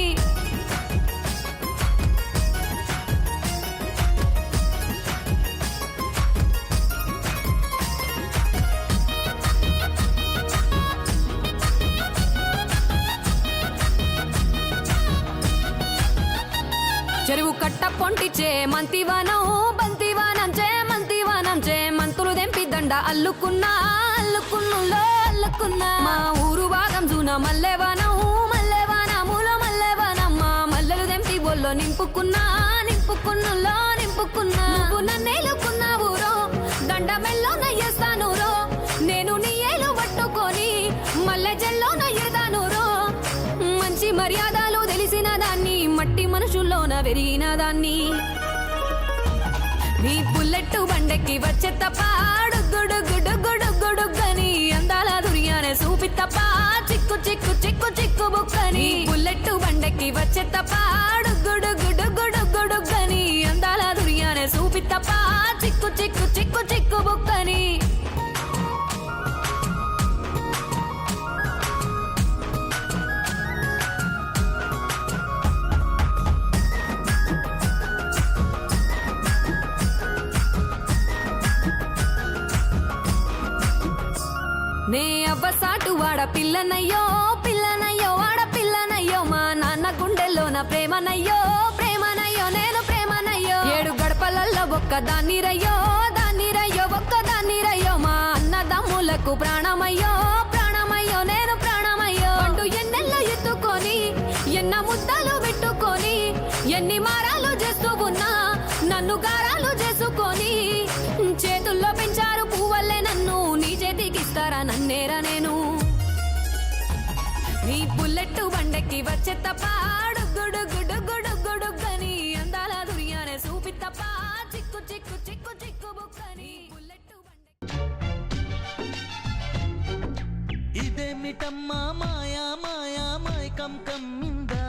చెరువు కట్ట పొంటిచే మంతివానం బంతివానం చే మంతివానం చే మంతులు దెంపి దండ అల్లుకున్నా అల్లుకున్నులో అల్లుకున్నా మా ఊరు భాగం జూన మల్లెవానం మల్లెవానములో మల్లెవానమ్మ మల్లెలు దెంపి బొల్లో నింపుకున్నా నింపుకున్నులో నింపుకున్నా నువ్వు నన్నేలుకున్నావు రో దండ మెల్లో నయ్యేస్తాను రో నేను నీ ఏలు పట్టుకొని మల్లె జల్లో నయ్యేదాను రో మంచి మర్యాదలు తెలిసిన దాన్ని మట్టి మనుషుల్లోన వెరిగిన దాన్ని నీ బుల్లెట్ బండెక్కి వచ్చే తప్ప గుడుగుడుగుడుగుడుగని అందాల దుర్యానే చూపి తప్ప చిక్కు చిక్కు చిక్కు చిక్కు బుక్కని బుల్లెట్ బండెక్కి వచ్చే తప్ప గుడుగుడుగుడుగుడుగని అందాల దుర్యానే చూపి తప్ప చిక్కు చిక్కు చిక్కు చిక్కు బుక్కని నే అవ్వసాటు వాడ పిల్లనయ్యో పిల్లనయ్యో వాడ పిల్లనయ్యో మా నాన్న గుండెల్లోన ప్రేమనయ్యో ప్రేమనయ్యో నేను ప్రేమనయ్యో 7 గడపలల్లో ఒక్కదాన్ని రయ్యో దాన్ని రయ్యో ఒక్కదాన్ని రయ్యో మా అన్నదమ్ములకు ప్రాణమయ్యో ప్రాణమయ్యో నేను ప్రాణమయ్యో అంటూ ఎన్నెల్లో ఎత్తుకొని ఎన్న ముద్దలు పెట్టుకొని ఎన్ని మారాలు చేస్తూ ఉన్నా నన్ను గారాలు చేసుకొని చేతుల్లో పెంచారు పువ్వల్లే నన్ను నీ చేతికిస్తారా నన్నేరా నేను నీ బుల్లెట్ బండెక్కి వచ్చే తప్ప గుడుగుడుగుడుగుడుగని అందాల దుర్యానే చూపి తప్ప చిక్కు చిక్కు చిక్కు చిక్కు బుక్కని బుల్లెట్ ఇదేమిటమ్మా మాయా మాయా మైకం కమ్మిందా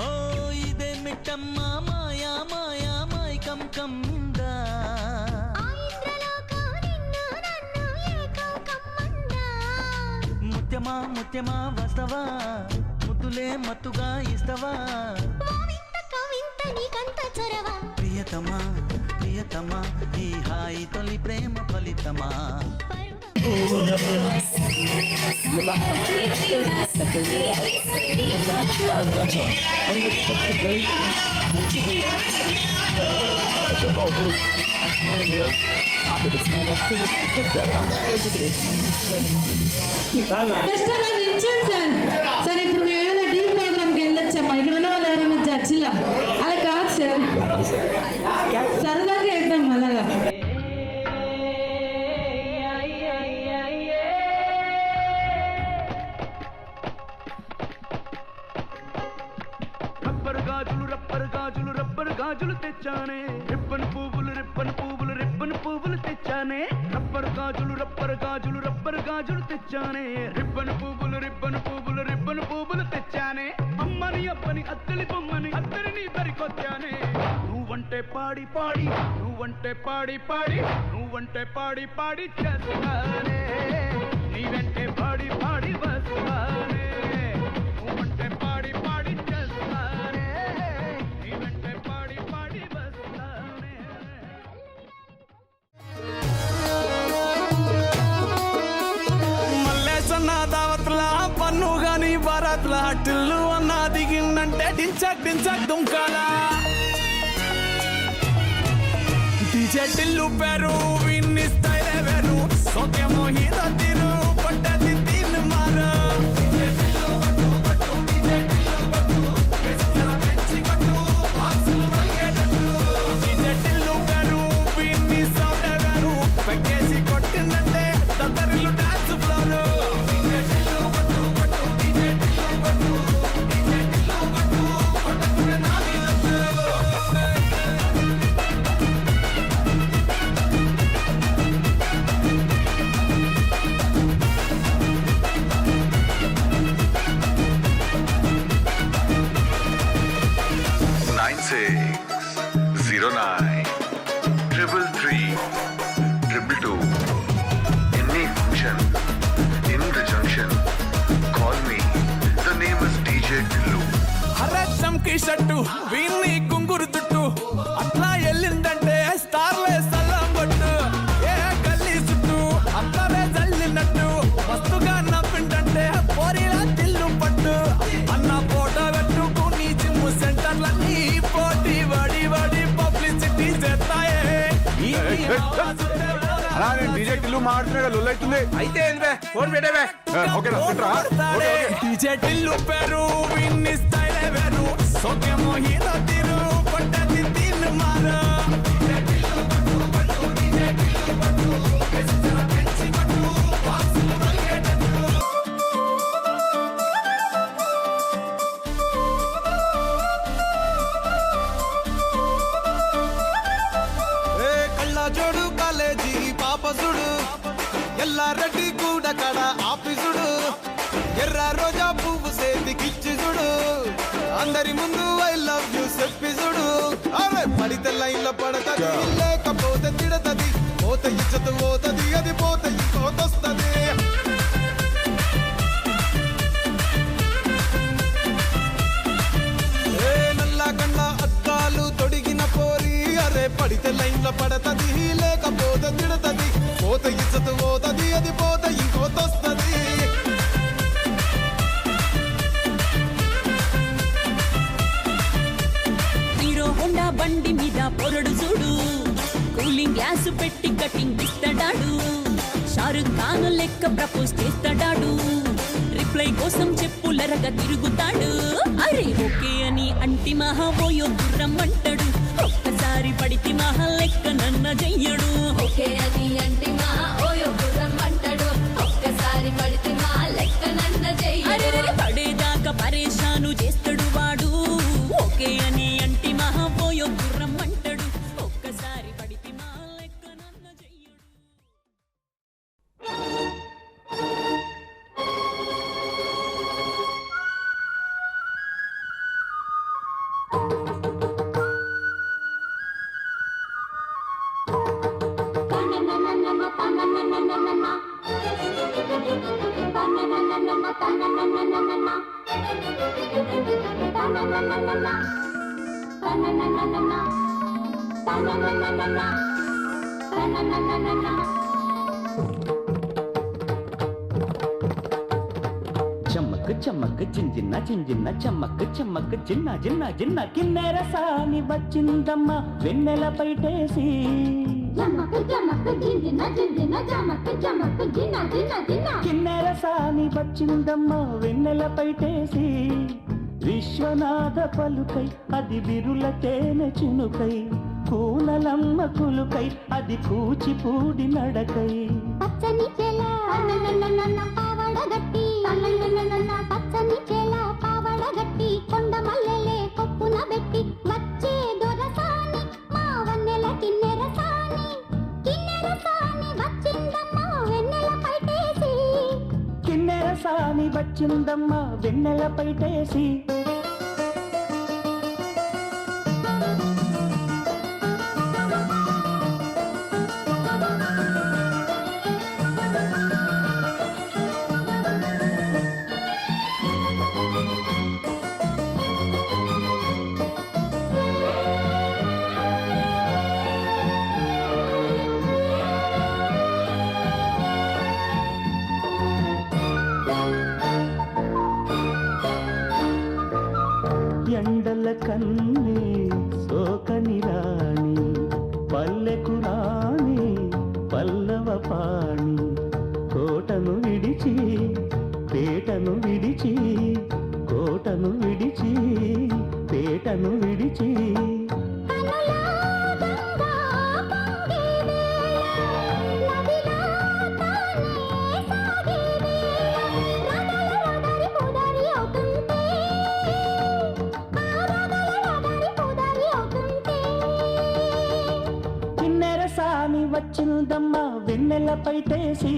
ఓ ఇదేమిటమ్మా మాయా మాయా మైకం కమ్మిందా ముత్యమా ముత్యమా వస్తవా ముద్దులే మత్తుగా ఇస్తవా ప్రియతమా ప్రియతమా ఈ హాయి తొలి ప్రేమ ఫలితమా కష్టంగా నిల్చోండి సార్. సార్ ఇప్పుడు మేము ఏదైనా డీల్ ప్రోగ్రామ్కి వెళ్ళొచ్చామా? ఇక్కడ ఉన్న వాళ్ళు ఎవరైనా జడ్జిలా? అలా కాదు సార్, సరదాగా వెళ్తాం అలాగా. రబ్బరు గాజులు రబ్బరు గాజులు రబ్బరు గాజులు తెచ్చానే, రిబ్బన్ పువ్వులు రిబ్బన్ పువ్వులు రిబ్బన్ పువ్వులు తెచ్చానే. రబ్బరు గాజులు రబ్బరు గాజులు రబ్బరు గాజులు తెచ్చానే, రిబ్బన్ పువ్వులు రిబ్బన్ పువ్వులు రిబ్బన్ పువ్వులు తెచ్చానే. అమ్మని అబ్బని అత్తలి బొమ్మని అత్తరిని దరికొచ్చానే. నువ్వంటే పాడి పాడి నువ్వంటే పాడి పాడి నువ్వంటే పాడి పాడి చేస్తానే, నీ వెంటే పాడి పాడి వస్తానే. నువ్వంటే పాడి పాడి చేస్తానే, నీ వెంటే పాడి పాడి వస్తానే. మల్లేసన్న దావత్ల పన్ను గాని భారత్ల టిల్లు అన్న దిగిందంటే డించక్ డించక్ దుంకాలా. డీజే టిల్లు పేరు విన్ని స్టైల్ వేరు, సోకేమో హీరో తీరు పడ్డది తీన్ మారు. డీజే టిల్లు పేరు విన్ని సౌండ్ వేరు, పెక్కేసి కొట్టిందంటే తత్తరిల్లు డాన్స్ ఫ్లోరు. అరే చంకీ షట్టు వీన్ని గుంగురు చుట్టూ అట్లా వెళ్ళిందంటే స్టార్లే సల్లం కొట్టు. ఏ గల్లీ చుట్టూ అట్లనే జల్లినట్టు మస్తుగా నవ్విందంటే పోరిలా తిల్లు పట్టు. అన్న ఫోటో పెట్టుకుని జిమ్ సెంటర్లన్నీ పోటీ వడి వడి పబ్లిసిటీ చేస్తాయే. డీజే టిల్లు మాట్లాడుతున్నా లొల్లైతుంది అయితే ఫోన్ పెట్టేవే. డీజే టిల్లు పేరు విన్ని స్టైల్ వేరు, సోకేమో హీరో తీరు పడ్డది తీన్ మారు. కళ్ళజోడు కాలేజీ పాపసుడు, ఎల్లారెడ్డి కూడా కడ ఆఫీసుడు, ఎర్ర రోజా పువ్వు సేతికిచ్చి చూడు, అందరి ముందు ఐ లవ్ యూ చెప్పి చూడు. అరే పడితే లైన్లో పడతది, లేకపోతే తిడతది, పోత ఇచ్చత పోతది, అది పోత ఇంకోతొస్తది. నల్లా కళ్ళ అద్దాలు తొడిగిన పోరి, అరే పడితే లైన్లో పడతది, లేకపోతే తిడతది, పోత ఇచ్చత పోతది, అది పోత ఇంకోతొస్తది. హీరో హోండా బండి మీద పొరడు చూడు, కూలింగ్ గ్లాస్ పెట్టి కటింగ్ ఇస్తాడాడు, షారుఖ్ ఖాన్ లెక్క ప్రపోజ్ చేస్తాడాడు, రిప్లై కోసం చెప్పులరగా తిరుగుతాడు. అరే ఓకే అని అంటి మహా ఓయో గుర్రం అంటాడు, ఒక్కసారి పడితే మహా లెక్క నన్న చెయ్యడు. ఓకే అని అంటే మా ఓయో గుర్రం అంటాడు, ఒక్కసారి పడితే మా లెక్క నన్న అరే చెయ్యడు. పడేదాకా పరేషాను చేస్తాడు వాడు, ఓకే అని అంటి మహా ఓయో గుర్రం అంటాడు, ఒక్కసారి పడితే మా లెక్క నన్న చెయ్యడు. चमक చెమ్మక్క జింజిన్న జింజిన్న చెమ్మక్క చెమ్మక్క జిన్న జిన్న జిన్న కిన్నెర సాని వచ్చిందమ్మ వెన్నెల పైటేసి కిన్నెర సాని వచ్చిందమ్మ వెన్నెల పైటేసి విశ్వనాథ పలుకై అది బిరుల తేనె చినుకై కూనలమ్మ కులుకై అది కూచిపూడి నడకై పచ్చని చెల పావడగట్టి పచ్చని చెల పావడగట్టి కొండ మల్లెలే కొప్పున పెట్టి వచ్చే దొరసాని మా వన్నెల కిన్నెర సాని వచ్చిందమ్మ వెన్నెల పైటేసి కిన్నెర సాని వచ్చిందమ్మ వెన్నెల పైటేసి ఎండల కన్నే సోకని రాణి పల్లెకు రాణి పల్లవ పాణి కోటను విడిచి పేటను విడిచి కోటను విడిచి పేటను విడిచి వచ్చిందమ్మ వెన్నెల పైటేసి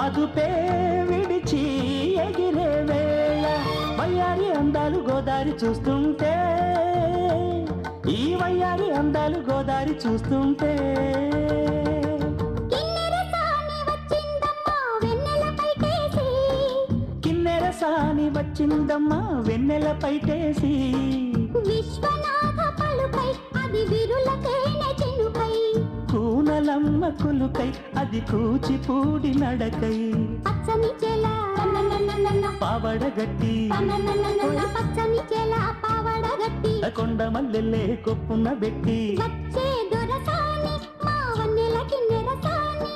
అదుపే విడిచి ఎగిరే వేళ వయ్యారి అందాలు గోదారి చూస్తుంటే ఈ వయ్యారి అందాలు గోదారి చూస్తుంటే కిన్నెర సాని వచ్చిందమ్మా వెన్నెల పైటేసి విశ్వనాథ పలుకై అది విరుల తేనె చినుకై కూనలమ్మ కులుకై అది కూచిపూడి నడకై పచ్చని చెల పావడగట్టి పచ్చని చెల పావడగట్టి కొండ మల్లెలే కొప్పున పెట్టి వచ్చే దొరసాని మా వన్నెల కిన్నెర సాని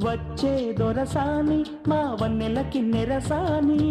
వచ్చే దొరసాని మా వన్నెల కిన్నెర సాని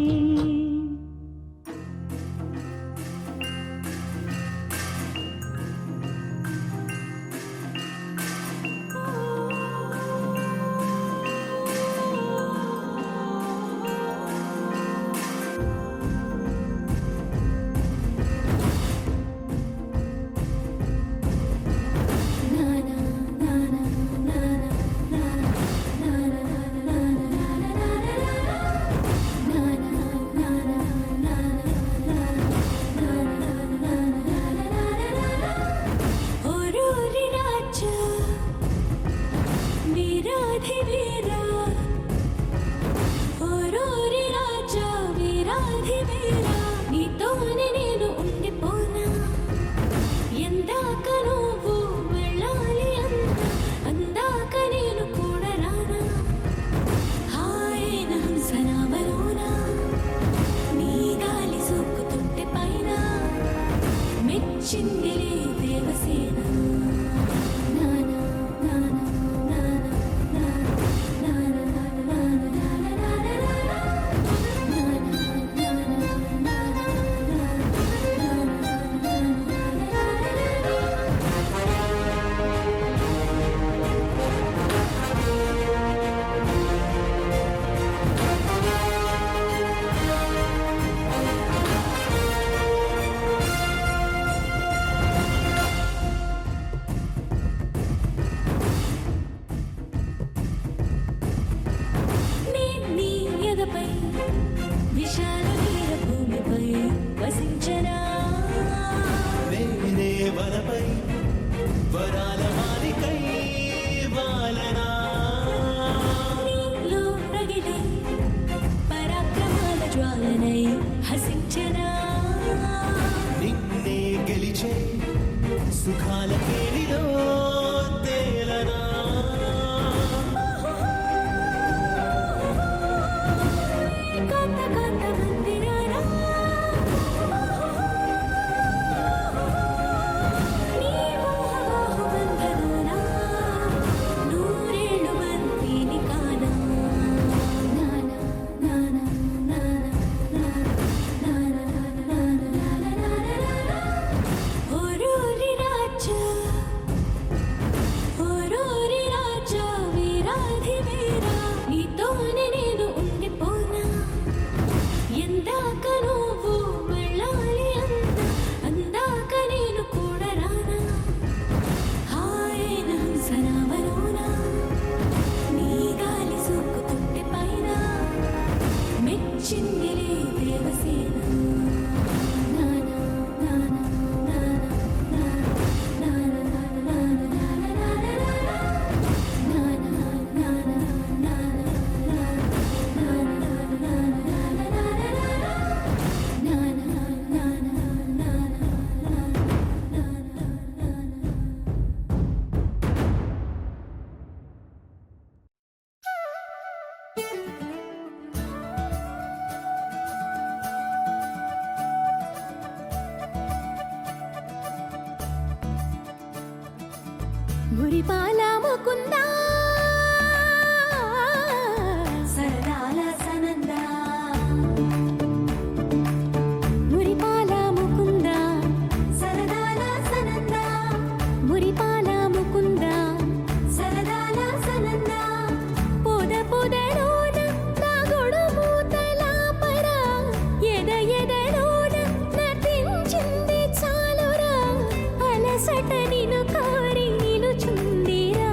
na na na na na na na విశాల భూమిపై వసించనా నేనే వనపై వరాల మాలికై వాలనా నీలో రగిలే పరాక్రమాల జ్వాలనై హసించనా నిన్నే గెలిచే సుఖాల కేడిలో తేలనా కాంత కాంత మందిరానా నీ మోహబాహు బంధనానా నూరేళ్ళు బంతిని కానా నానా నానా నానా నానా నానా నానా ఓరోరి రాజా ఓరోరి రాజా వీరాధి వీరా నీతోనే నేను ఉండిపోనా ఎందాక నువ్వు వెళ్ళాలి అందాక నేను కూడా రానా హాయైన హంసనామలోనా నీ గాలి సోకుతుంటే పైన మెచ్చిందిలే దేవసేన నానా నానా నానా నానా నానా మురిపాల ముకుందా సరదాల సనందా మురిపాల ముకుందా సరదాల సనందా మురిపాల ముకుందా సరదాల సనందా పొద పొదలోన నా గొడుమూతల పరా ఎదలోన నటించింది చాలురా అలసట నిన్ను కోరి నిలుచుందిరా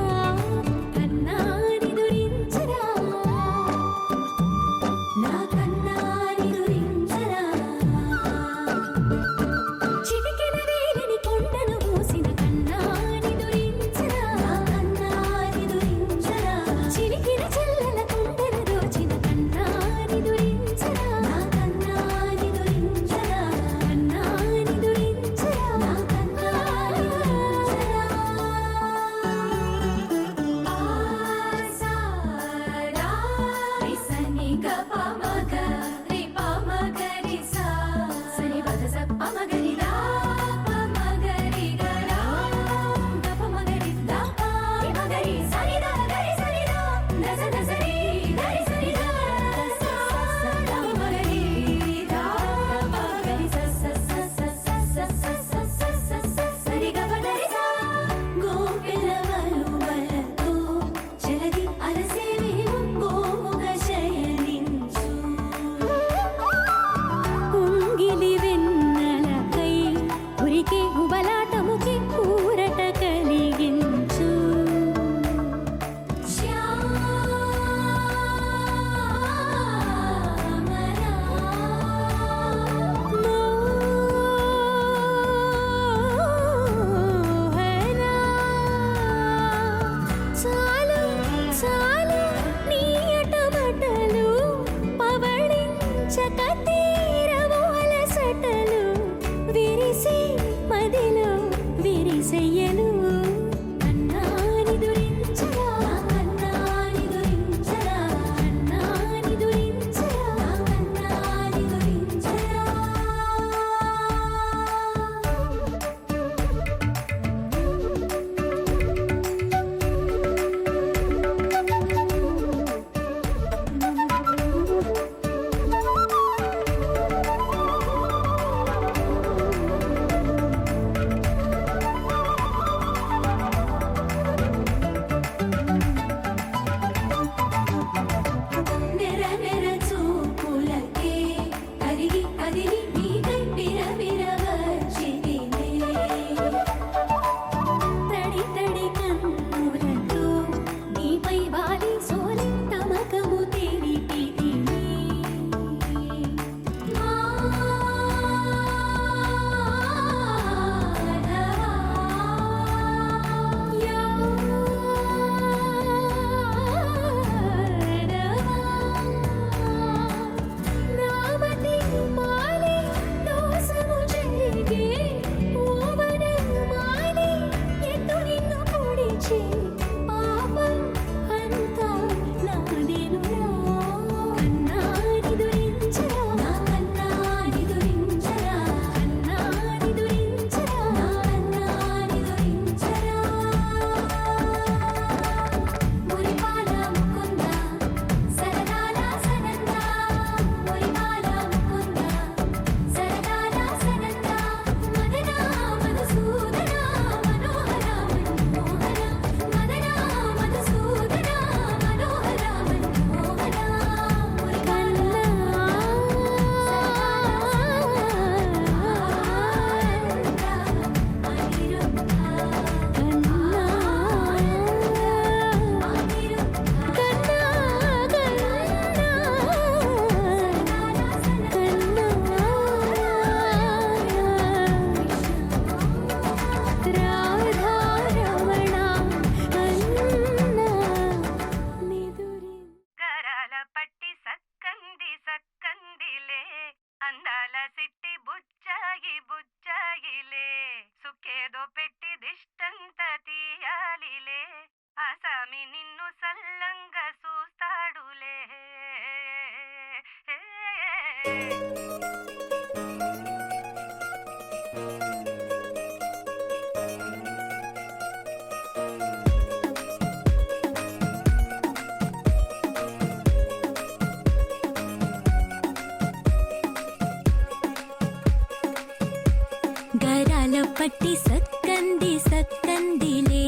పట్టి సక్కంది సక్కందిలే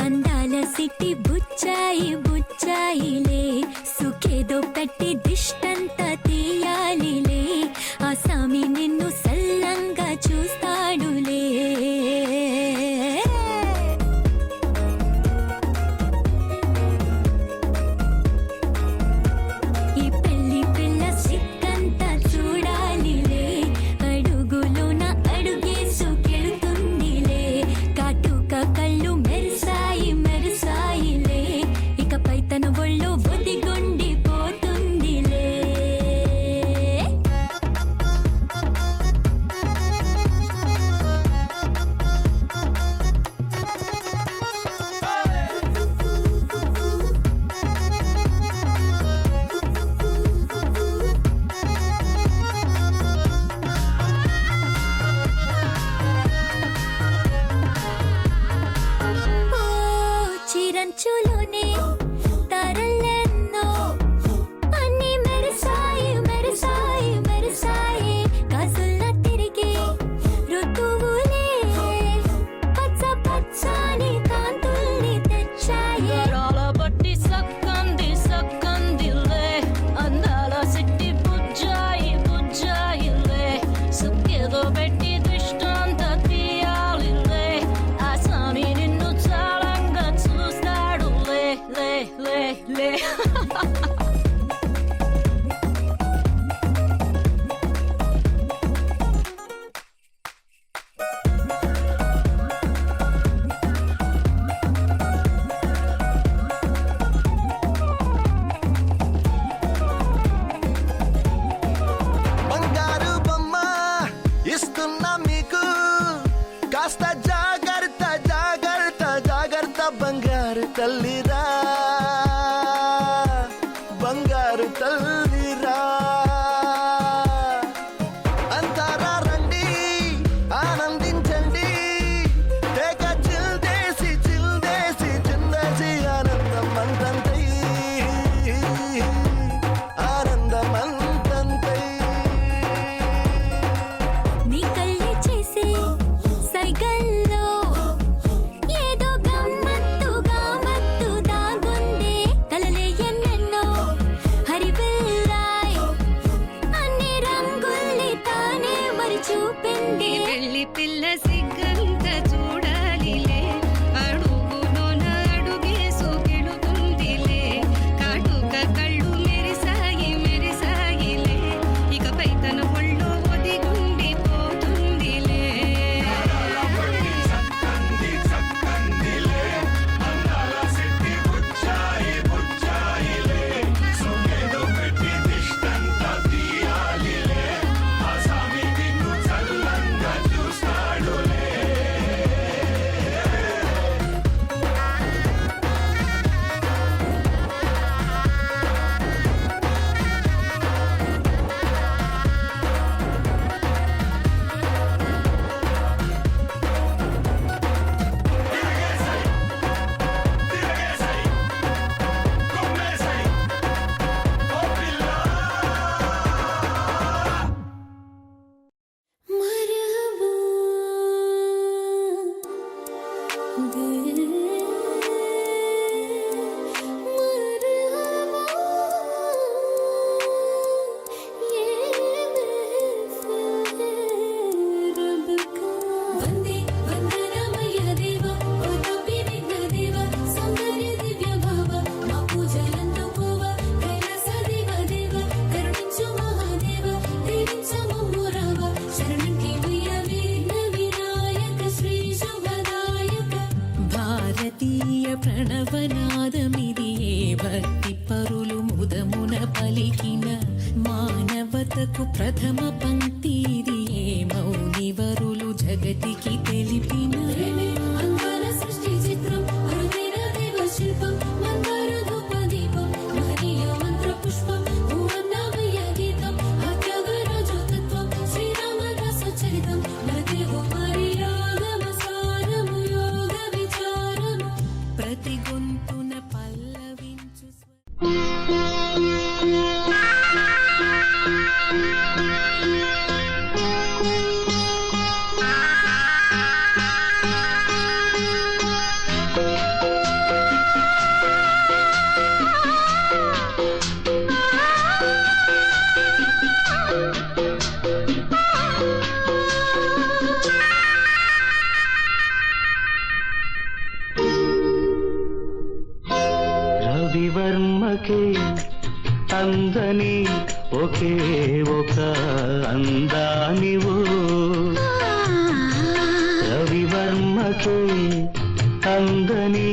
అందాల సిట్టి బుచ్చాయి బుచ్చాయిలే సుఖేదో పెట్టి దిష్టంతా తీయాలిలే ఆ సామి నిన్ను సల్లంగా చూస్తాడులే ఈ పెళ్లి పిల్ల సిక్కంతా చూడాలిలే అడుగులోన అడుగేసుకెళ్తుందిలే కాటుక కళ్ళు మెరిసాయి మెరిసాయిలే ఇకపై తన ఒళ్ళో ఒదిగొండిపోతుందిలే ఓ చిరంచులోనే తరలెన్నో అన్ని మెరిసాయి మెరిసాయి మెరిసాయి కాసుల్ల తిరిగి ఋతువులే పచ్చ పచ్చని కాంతుల్ని తెచ్చాయి బట్టి సక్కంది సక్కందిలే అందాల సిట్టి బుజ్జాయి బుజ్జాయిలే సుక్కేదో పెట్టి దృష్టాంత తీయాలిలే ఆ స్వామి నిన్ను చాలంగా చూస్తాడు లే లే లే లే బంగారు బొమ్మ ఇస్తున్నా మీకు కాస్త జాగ్రత్త జాగ్రత్త జాగ్రత్త బంగారు తల్లిరా బంగారు తల్లిరా అంతారా రండి ఆనందించండి తేక చిల్దేసి చిల్దేసి చిందేసి ఆనందం అంతంతై ఆనందం అంతంతై నీ కళ్ళే చేసే సైగల్లో ఏదో గమ్మత్తుగా మత్తు దాగుందే కలలే ఎన్నెన్నో హరిబిల్లాయ్ అన్ని రంగుల్ని తానే మరి చూపింది పెళ్లి పిల్ల సిగ్గంత చూడాలిలే అడుగులోన అడుగేసుకెళుతుందిలే కాటుక కళ్ళు మెరిసాయి మెరిసాయిలే ఇకపై తన ఒళ్ళో ఒదిగుండిపోతుందిలే మరహబా దిల్ మరహబా ये महफिल है रब का वंदे वंदनामय देव ओ तपि विघ्न देव सौंदर्य दिव्य भाव మా పూజలందు పోవ కైలాస దేవ దేవ కరుణించు మహాదేవ దీవించము రావ శరణంటి విఘ్న వినాయక శ్రీ శుభదాయక భారతీయ ప్రణవనాదమిది ఏ భక్తి పరులు ముదమున పలికిన మానవతకు ప్రథమ పంక్తి ఇది ఏ మౌనివరులు జగతికి తెలిపిన అంగాల సృష్టి చిత్రం హృదయ దేవ శిల్పం మందార ధూప దీపం మహనీయ మంత్ర పుష్పం భువన్నామయ గీతం అత్యగర జ్యోతత్వం శ్రీరామదాస చరితం నదే కుమారియాగమ సారము యోగ విచారము ప్రతి గొంతున పల్లవించు అందని ఒకే ఒక అందానివో రవివర్మకే అందని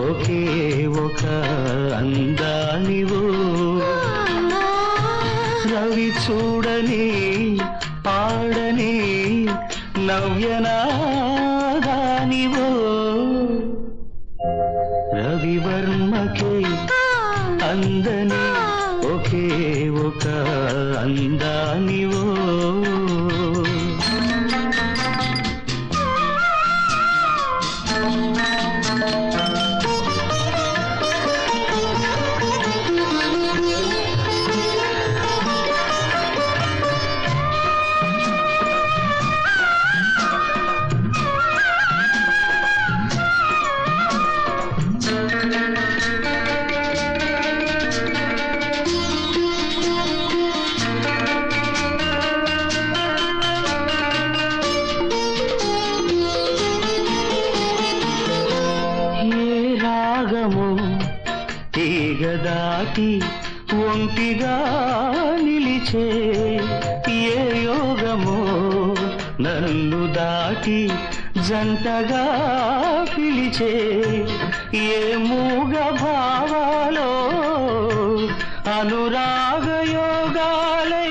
ఒకే ఒక అందానివో రవి చూడని పాడని నవ్యనాదానివో రవివర్మకే అందని ఒకే ఒక అందానివో తీగదాటి ఒంటిగా నిలిచే ఏ యోగమో నన్ను దాటి జంటగా పిలిచే ఏ మూగ భావాలో అనురాగ యోగాలై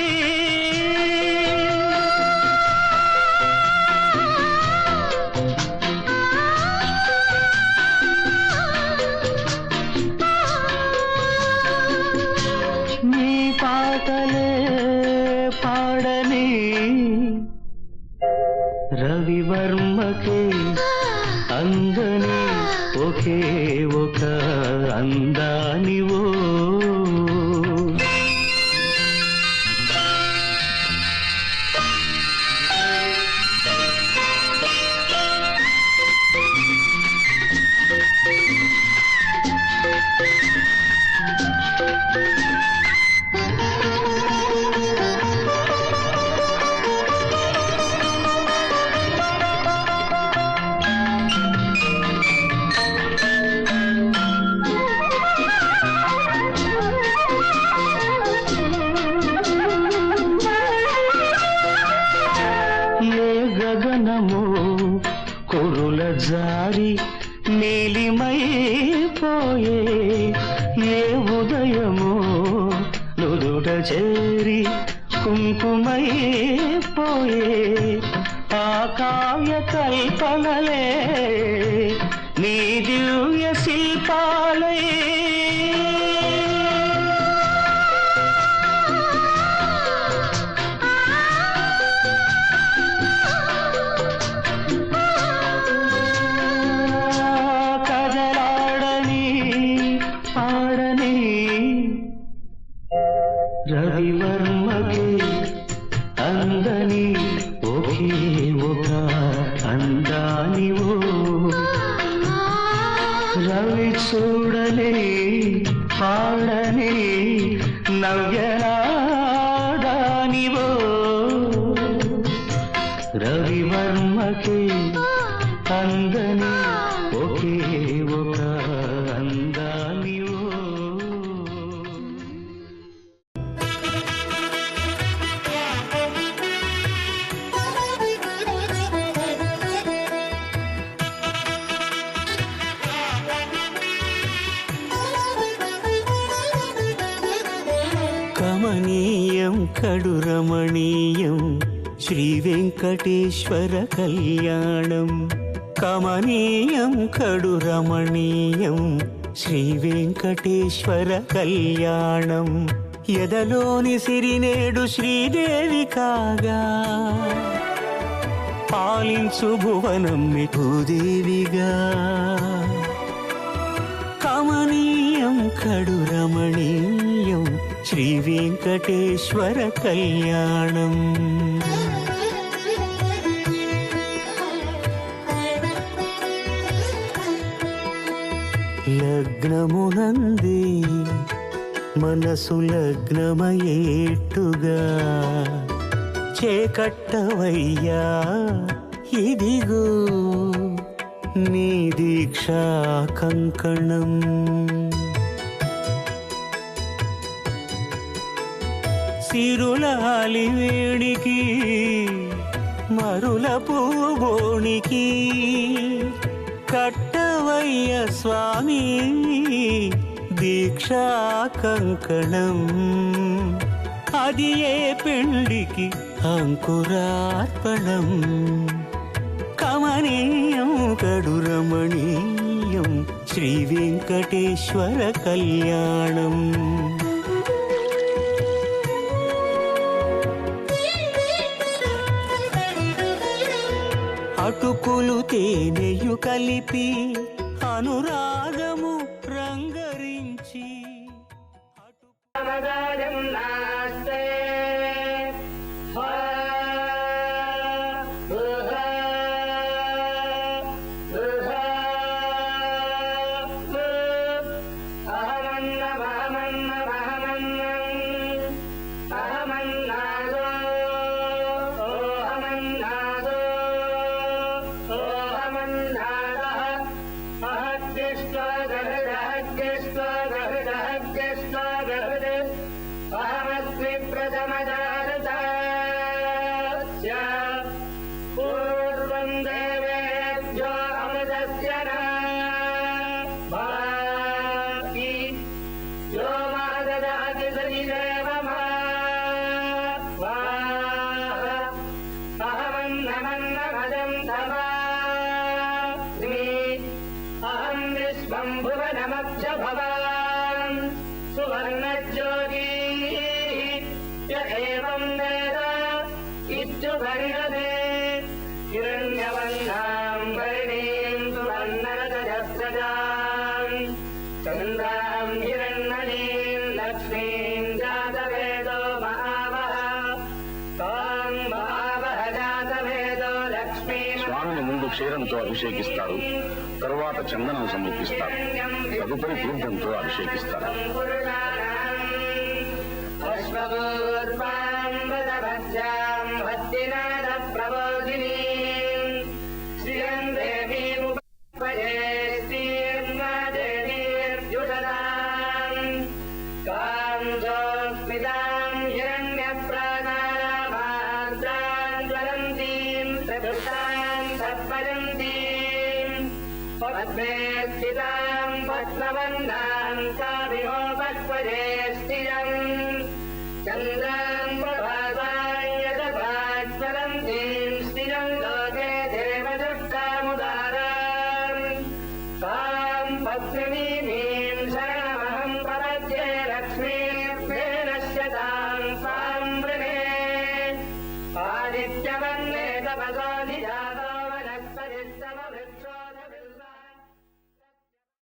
పాటలే పాడని రవివర్మకే అందని ఒకే ఒక అందానివో గగనము కురుల జారి నీలిమైపోయే ఏ ఉదయమో నుదుట చేరి కుంకుమైపోయే ఆ కావ్య కల్పనలే నీ దివ్య శిల్పాలే రవివర్మకే అందని ఒకే ఒక అందానివో రవి చూడని పాడని నవ్యనాదానివో రవివర్మకే అందని ఒకే ఒక అందానివో కమనీయం కడురమణీయం శ్రీ వెంకటేశ్వర కళ్యాణం కమనీయం కడురమణీయం శ్రీ వెంకటేశ్వర కళ్యాణం ఎదలోని సిరినేడు శ్రీదేవి కాగా పాలించు భువనం భూదేవిగా కమనీయం కడురమణీయం శ్రీ వెంకటేశ్వర కళ్యాణం లగ్నమునంది మనసు లగ్నమయేట్టుగా చేకట్టవయ్యా ఇదిగో నీ దీక్షా కంకణం సిరులాలి వేణికి మరుల పూబోణికి కట్టవయ్య స్వామి దీక్షా కంకణం అది ఏ పెండికి అంకురార్పణం కమనీయం కడురమణీయం శ్రీ వెంకటేశ్వర కళ్యాణం అటుకులు తేనెయు కలిపి అనురాగము రంగరించి స్వామిని ముందు క్షీరంతో అభిషేకిస్తారు, తరువాత చందనం సమర్పిస్తారు, తదుపరి తీర్థంతో అభిషేకిస్తారు. ఆదిత్యవన్నే తపసో నిజాతో వనస్పతిస్తవ వృక్షో